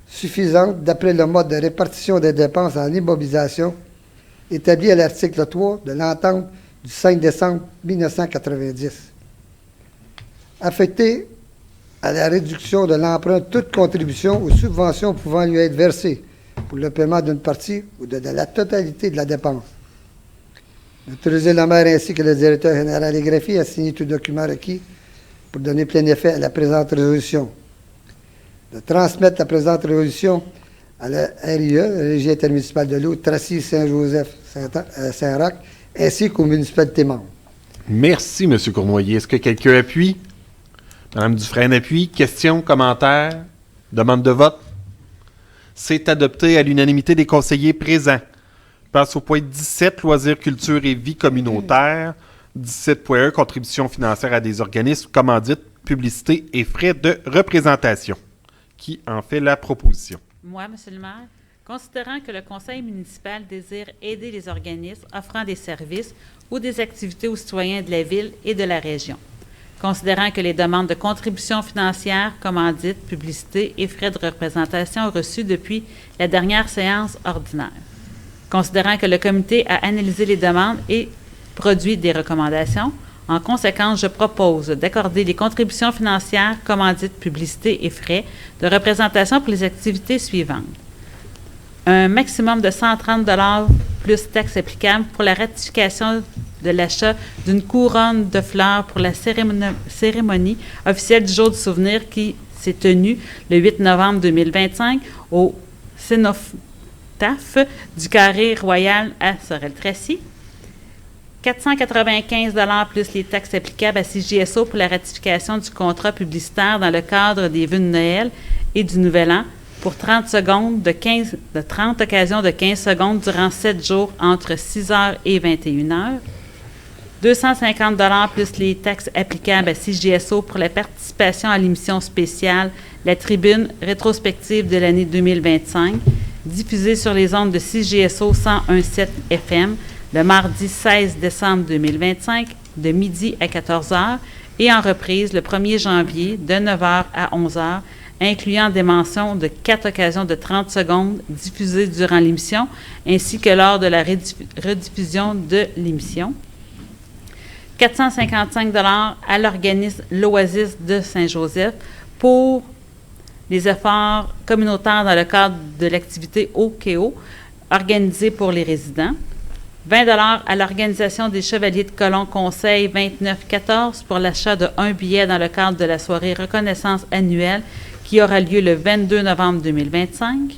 suffisantes d'après le mode de répartition des dépenses en immobilisation établi à l'article 3 de l'entente du 5 décembre 1990. Affecté à la réduction de l'emprunt toute contribution ou subvention pouvant lui être versée pour le paiement d'une partie ou de la totalité de la dépense. Autoriser le maire ainsi que le directeur général et greffier à signer tout document requis pour donner plein effet à la présente résolution. de transmettre la présente résolution à la RIE, la Régie intermunicipale de l'eau, Tracy, Saint-Joseph, Saint-Roch, ainsi qu'aux municipalités membres. Merci, M. Cournoyer. Est-ce que quelqu'un appuie? Mme Dufresne appuie. Questions, commentaires, demande de vote? C'est adopté à l'unanimité des conseillers présents. Je passe au point 17, loisirs, culture et vie communautaire. 17.1, contribution financière à des organismes, commandites, publicité et frais de représentation. Qui en fait la proposition? Moi, M. le maire, considérant que le conseil municipal désire aider les organismes offrant des services ou des activités aux citoyens de la ville et de la région. Considérant que les demandes de contributions financières, commandites, publicité et frais de représentation reçus depuis la dernière séance ordinaire. Considérant que le comité a analysé les demandes et produit des recommandations, en conséquence, je propose d'accorder les contributions financières, commandites, publicité et frais de représentation pour les activités suivantes. Un maximum de 130 $ plus taxes applicables pour la ratification de l'achat d'une couronne de fleurs pour la cérémonie officielle du Jour du souvenir qui s'est tenue le 8 novembre 2025 au Cénotaphe du Carré Royal à Sorel-Tracy. 495 $ plus les taxes applicables à CJSO pour la ratification du contrat publicitaire dans le cadre des vœux de Noël et du Nouvel An pour 30 secondes de 30 occasions de 15 secondes durant 7 jours entre 6h et 21h. 250 $ plus les taxes applicables à CJSO pour la participation à l'émission spéciale La Tribune rétrospective de l'année 2025, diffusée sur les ondes de CJSO 101.7 FM le mardi 16 décembre 2025 de midi à 14h et en reprise le 1er janvier de 9h à 11h, incluant des mentions de 4 occasions de 30 secondes diffusées durant l'émission, ainsi que lors de la rediffusion de l'émission. 455 $ à l'organisme l'Oasis de Saint-Joseph pour les efforts communautaires dans le cadre de l'activité OKO organisée pour les résidents. 20 $ à l'Organisation des Chevaliers de Colomb Conseil 2914 pour l'achat de 1 billet dans le cadre de la soirée reconnaissance annuelle qui aura lieu le 22 novembre 2025.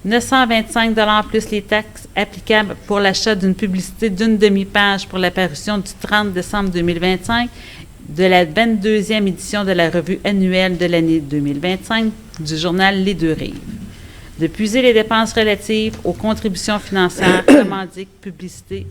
925 $ plus les taxes applicables pour l'achat d'une publicité d'une demi-page pour la parution du 30 décembre 2025 de la 22e édition de la revue annuelle de l'année 2025 du journal Les Deux Rives. De puiser les dépenses relatives aux contributions financières, commandites, publicité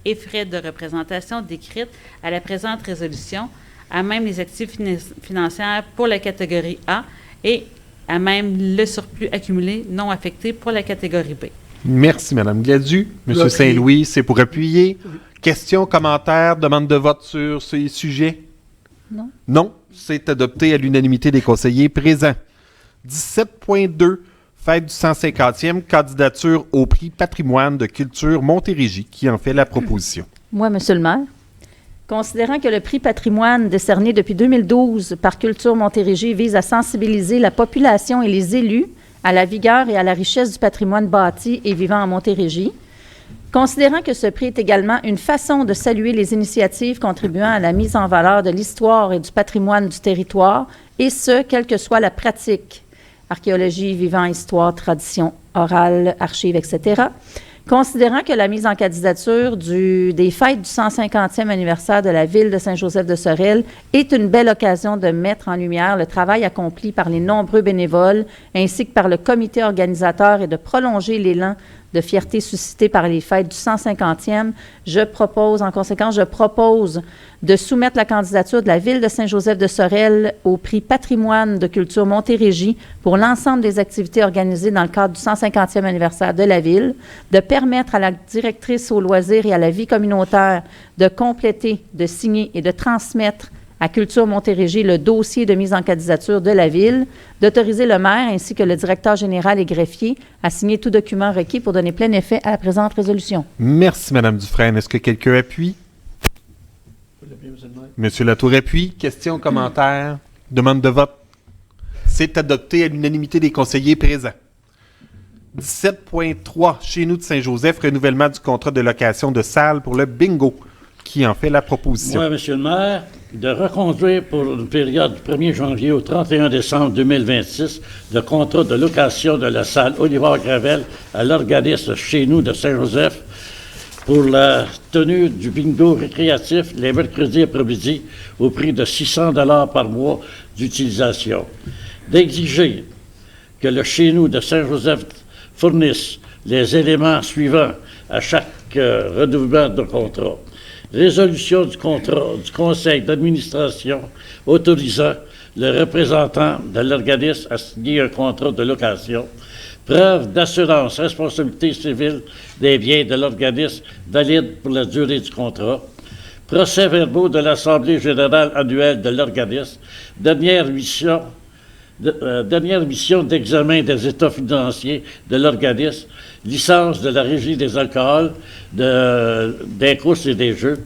et frais de représentation décrites à la présente résolution, à même les actifs financières pour la catégorie A et à même le surplus accumulé non affecté pour la catégorie B. Merci, Mme Gladu. M. Saint-Louis, c'est pour appuyer. Questions, commentaires, demande de vote sur ces sujets? Non. Non, c'est adopté à l'unanimité des conseillers présents. 17.2, fête du 150e, candidature au prix Patrimoine de culture Montérégie. Qui en fait la proposition? Moi, M. le maire. Considérant que le prix Patrimoine décerné depuis 2012 par Culture Montérégie vise à sensibiliser la population et les élus à la vigueur et à la richesse du patrimoine bâti et vivant en Montérégie, considérant que ce prix est également une façon de saluer les initiatives contribuant à la mise en valeur de l'histoire et du patrimoine du territoire, et ce, quelle que soit la pratique, archéologie, vivant, histoire, tradition orale, archives, etc., considérant que la mise en candidature des fêtes du 150e anniversaire de la ville de Saint-Joseph-de-Sorel est une belle occasion de mettre en lumière le travail accompli par les nombreux bénévoles ainsi que par le comité organisateur et de prolonger l'élan de fierté suscité par les fêtes du 150e, en conséquence, je propose de soumettre la candidature de la ville de Saint-Joseph-de-Sorel au prix Patrimoine de culture Montérégie pour l'ensemble des activités organisées dans le cadre du 150e anniversaire de la ville, de permettre à la directrice aux loisirs et à la vie communautaire de compléter, de signer et de transmettre à Culture Montérégie le dossier de mise en candidature de la Ville, d'autoriser le maire ainsi que le directeur général et greffier à signer tout document requis pour donner plein effet à la présente résolution. Merci, Mme Dufresne. Est-ce que quelqu'un appuie? Monsieur Latour appuie. Questions, commentaires, demande de vote? C'est adopté à l'unanimité des conseillers présents. 17.3, chez nous de Saint-Joseph, renouvellement du contrat de location de salle pour le bingo. Qui en fait la proposition? Moi, Monsieur le maire, de reconduire pour une période du 1er janvier au 31 décembre 2026 le contrat de location de la salle Olivier-Gravel à l'organisme chez nous de Saint-Joseph pour la tenue du bingo récréatif les mercredis après-midi au prix de 600 $ par mois d'utilisation. D'exiger que le chez nous de Saint-Joseph fournisse les éléments suivants à chaque renouvellement de contrat. Résolution du contrat du conseil d'administration autorisant le représentant de l'organisme à signer un contrat de location. Preuve d'assurance responsabilité civile des biens de l'organisme valide pour la durée du contrat. Procès-verbaux de l'Assemblée générale annuelle de l'organisme. Dernière mission d'examen des états financiers de l'organisme. Licence de la Régie des alcools, des courses et des jeux.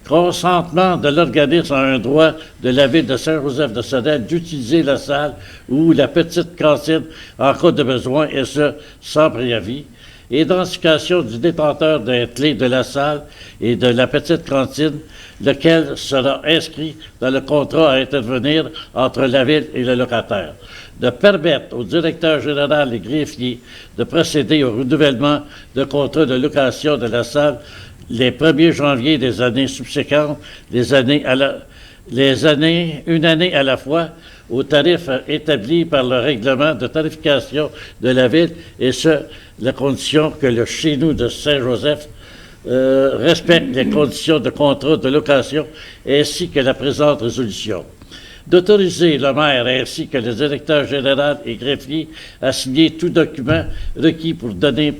Consentement de l'organisme à un droit de la ville de Saint-Joseph-de-Sorel d'utiliser la salle ou la petite cantine en cas de besoin, et ce, sans préavis. Identification du détenteur des clés de la salle et de la petite cantine, lequel sera inscrit dans le contrat à intervenir entre la ville et le locataire. De permettre au directeur général et greffier de procéder au renouvellement de contrat de location de la salle les 1er janvier des années subséquentes, une année à la fois, au tarif établi par le règlement de tarification de la ville, et ce, la condition que le chez nous de Saint-Joseph respecte les conditions de contrat de location ainsi que la présente résolution. D'autoriser le maire ainsi que le directeur général et greffier à signer tout document requis pour donner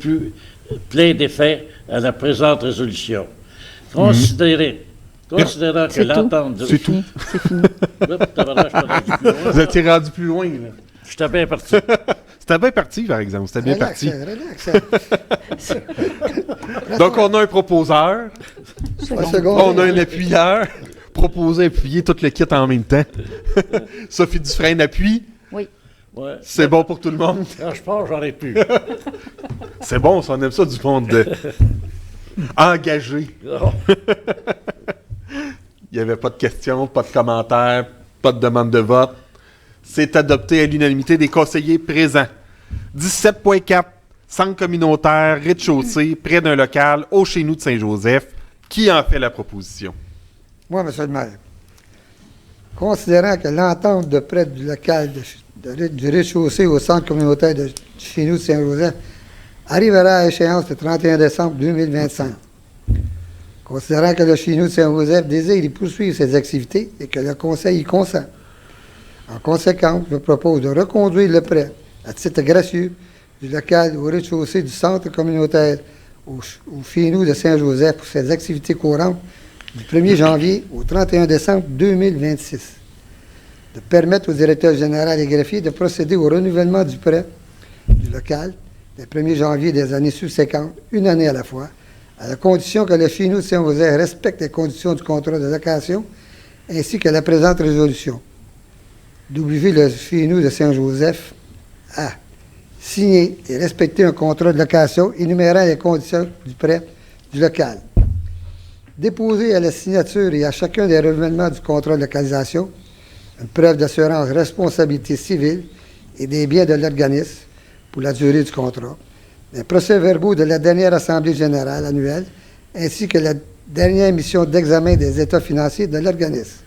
plein d'effet à la présente résolution. Considérant que l'entente de... C'est tout. Vous étiez rendu plus loin, là. J'étais bien parti. C'était bien parti, par exemple. C'était bien Relax, parti. relax. Donc, on a un proposeur. On a un appuyeur. Proposer, appuyer tout le kit en même temps. Sophie Dufresne appuie. Oui. Ouais. C'est bon pour tout le monde. Quand je pars, j'en ai plus. C'est bon, ça, on aime ça du monde engagé. Non. Il n'y avait pas de questions, pas de commentaires, pas de demande de vote. C'est adopté à l'unanimité des conseillers présents. 17.4, centre communautaire, rez-de-chaussée, près d'un local, au chez nous de Saint-Joseph. Qui en fait la proposition? Moi, M. le maire, considérant que l'entente de prêt du local du rez-de-chaussée au centre communautaire de chez nous de Saint-Joseph arrivera à échéance le 31 décembre 2025. Considérant que le chez nous de Saint-Joseph désire y poursuivre ses activités et que le conseil y consent. En conséquence, je propose de reconduire le prêt à titre gracieux du local au rez-de-chaussée du centre communautaire au chez nous de Saint-Joseph pour ses activités courantes du 1er janvier au 31 décembre 2026. De permettre au directeur général et greffier de procéder au renouvellement du prêt du local le 1er janvier des années subséquentes, une année à la fois, à la condition que le chez nous de Saint-Joseph respecte les conditions du contrat de location ainsi que la présente résolution. Le chez nous de Saint-Joseph a signé et respecté un contrat de location énumérant les conditions du prêt du local. Déposer à la signature et à chacun des renouvellements du contrat de localisation une preuve d'assurance responsabilité civile et des biens de l'organisme pour la durée du contrat, les procès-verbaux de la dernière Assemblée générale annuelle, ainsi que la dernière mission d'examen des états financiers de l'organisme.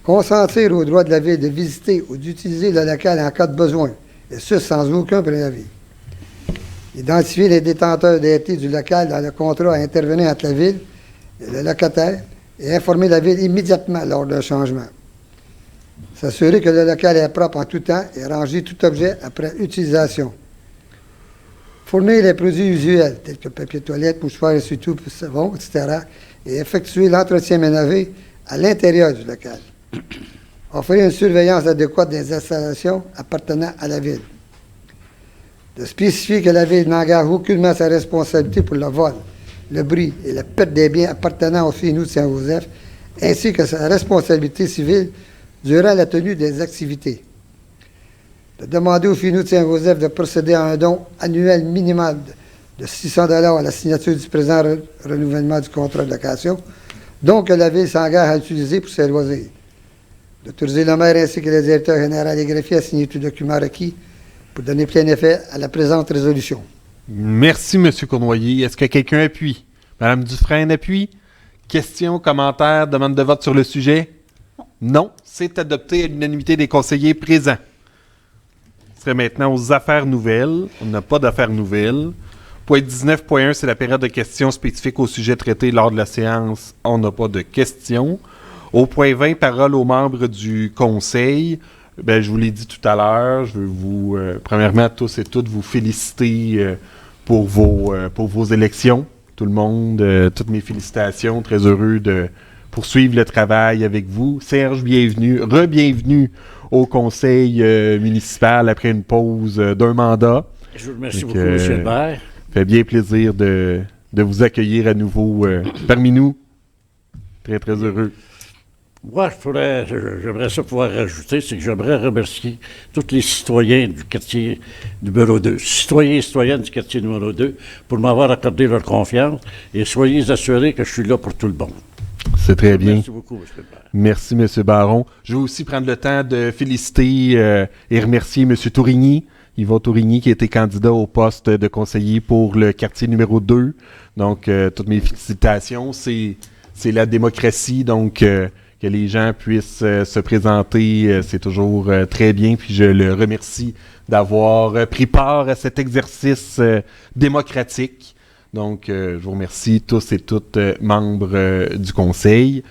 Consentir au droit de la ville de visiter ou d'utiliser le local en cas de besoin, et ce, sans aucun préavis. Identifier les détenteurs des clés du local dans le contrat à intervenir entre la ville et le locataire et informer la ville immédiatement lors d'un changement. S'assurer que le local est propre en tout temps et ranger tout objet après utilisation. Fournir les produits usuels, tels que papier toilette, mouchoir, essuie-tout, savon, etc., et effectuer l'entretien ménager à l'intérieur du local. Offrir une surveillance adéquate des installations appartenant à la ville. De spécifier que la ville n'engage aucunement sa responsabilité pour le vol, le bruit et la perte des biens appartenant au chez nous de Saint-Joseph, ainsi que sa responsabilité civile durant la tenue des activités. De demander au chez nous de Saint-Joseph de procéder à un don annuel minimal de 600 $ à la signature du présent renouvellement du contrat de location, donc que la Ville s'engage à utiliser pour ses loisirs. D'autoriser le maire ainsi que le directeur général des greffiers à signer tout document requis pour donner plein effet à la présente résolution. Merci, M. Cournoyer. Est-ce que quelqu'un appuie? Mme Dufresne appuie? Questions, commentaires, demande de vote sur le sujet? Non. C'est adopté à l'unanimité des conseillers présents. On serait maintenant aux affaires nouvelles. On n'a pas d'affaires nouvelles. Point 19.1, c'est la période de questions spécifiques au sujet traité lors de la séance. On n'a pas de questions. Au point 20, parole aux membres du conseil. Ben, je vous l'ai dit tout à l'heure, je veux vous, premièrement, tous et toutes, vous féliciter pour vos élections. Tout le monde, toutes mes félicitations. Très heureux de poursuivre le travail avec vous. Serge, bienvenue. Re-bienvenue au conseil municipal après une pause d'un mandat. Je vous remercie beaucoup, M. Hébert. Fait bien plaisir de vous accueillir à nouveau parmi nous. Très, très heureux. Moi, j'aimerais ça pouvoir rajouter, c'est que j'aimerais remercier tous les citoyens du quartier numéro 2, citoyens et citoyennes du quartier numéro 2, pour m'avoir accordé leur confiance, et soyez assurés que je suis là pour tout le monde. C'est très bien. Merci beaucoup, M. Hébert. Merci, M. Baron. Je veux aussi prendre le temps de féliciter et remercier M. Tourigny, Yvon Tourigny, qui a été candidat au poste de conseiller pour le quartier numéro 2. Donc, toutes mes félicitations. C'est la démocratie, donc que les gens puissent se présenter, c'est toujours très bien. Puis je le remercie d'avoir pris part à cet exercice démocratique. Donc, je vous remercie tous et toutes membres du conseil.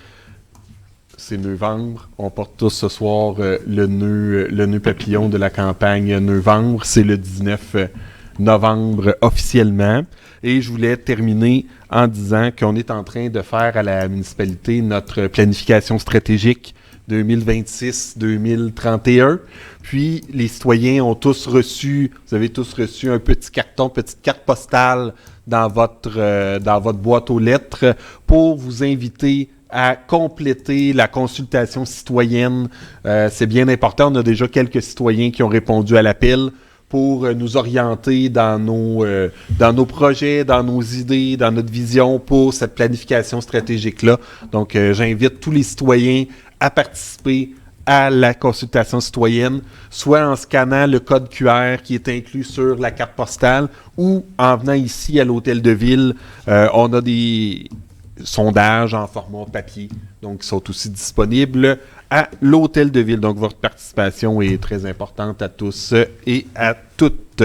C'est novembre. On porte tous ce soir le nœud papillon de la campagne novembre. C'est le 19 novembre officiellement. Et je voulais terminer en disant qu'on est en train de faire à la municipalité notre planification stratégique 2026-2031. Puis, les citoyens ont tous reçu, vous avez tous reçu un petit carton, petite carte postale dans votre boîte aux lettres pour vous inviter à compléter la consultation citoyenne. C'est bien important. On a déjà quelques citoyens qui ont répondu à l'appel pour nous orienter dans nos projets, dans nos idées, dans notre vision pour cette planification stratégique-là. Donc, j'invite tous les citoyens à participer à la consultation citoyenne, soit en scannant le code QR qui est inclus sur la carte postale ou en venant ici à l'hôtel de ville. On a des sondages en format papier, donc qui sont aussi disponibles à l'hôtel de ville. Donc, votre participation est très importante à tous et à toutes.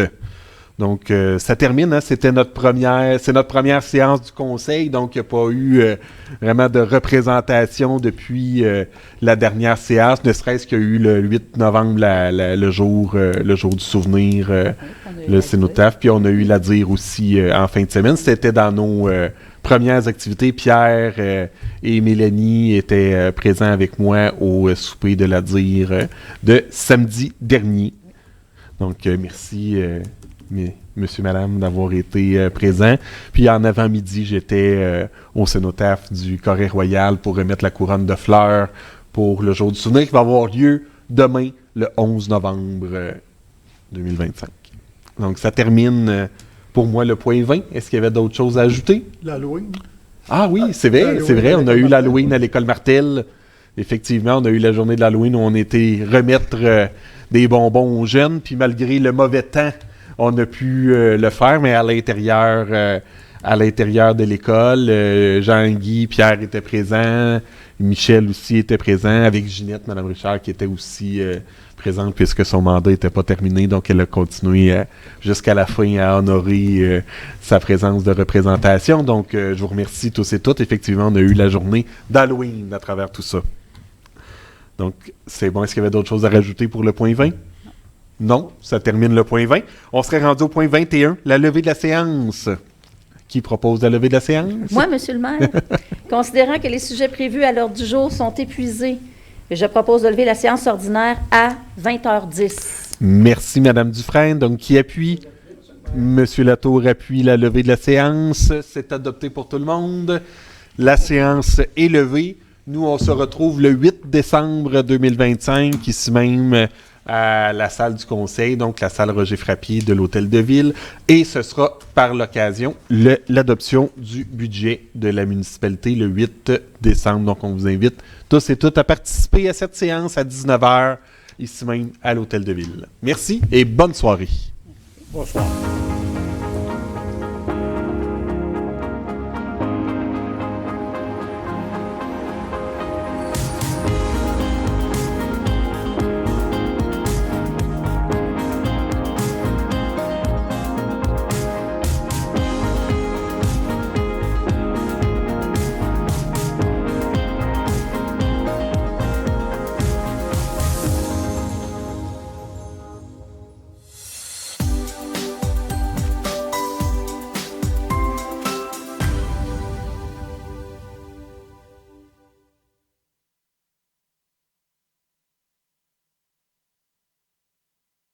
Donc, ça termine. Hein? C'est notre première séance du conseil, donc il n'y a pas eu vraiment de représentation depuis la dernière séance, ne serait-ce qu'il y a eu le 8 novembre, le jour du souvenir, le cénotaphe, puis on a eu la dire aussi en fin de semaine. C'était dans nos premières activités. Pierre et Mélanie étaient présents avec moi au souper de la dire de samedi dernier. Donc, merci, monsieur, madame, d'avoir été présents. Puis, en avant-midi, j'étais au cénotaphe du Corée Royal pour remettre la couronne de fleurs pour le jour du souvenir qui va avoir lieu demain, le 11 novembre 2025. Donc, ça termine... pour moi, le point 20. Est-ce qu'il y avait d'autres choses à ajouter? L'Halloween. Ah oui, c'est vrai. On a eu l'Halloween à l'école Martel. Effectivement, on a eu la journée de l'Halloween où on était remettre des bonbons aux jeunes. Puis malgré le mauvais temps, on a pu le faire, mais à l'intérieur de l'école. Jean-Guy, Pierre étaient présents. Michel aussi était présent, avec Ginette, Mme Richard, qui était aussi présente puisque son mandat n'était pas terminé. Donc, elle a continué jusqu'à la fin à honorer sa présence de représentation. Donc, je vous remercie tous et toutes. Effectivement, on a eu la journée d'Halloween à travers tout ça. Donc, c'est bon. Est-ce qu'il y avait d'autres choses à rajouter pour le point 20? Non, ça termine le point 20. On serait rendu au point 21, la levée de la séance. Qui propose la levée de la séance? Moi, Monsieur le maire, considérant que les sujets prévus à l'ordre du jour sont épuisés, je propose de lever la séance ordinaire à 20h10. Merci, Mme Dufresne. Donc, qui appuie? Monsieur Latour appuie la levée de la séance. C'est adopté pour tout le monde. La séance est levée. Nous, on se retrouve le 8 décembre 2025, ici même à la salle du conseil, donc la salle Roger Frappier de l'Hôtel de Ville. Et ce sera par l'occasion l'adoption du budget de la municipalité le 8 décembre. Donc, on vous invite tous et toutes à participer à cette séance à 19h, ici même à l'Hôtel de Ville. Merci et bonne soirée. Bonsoir.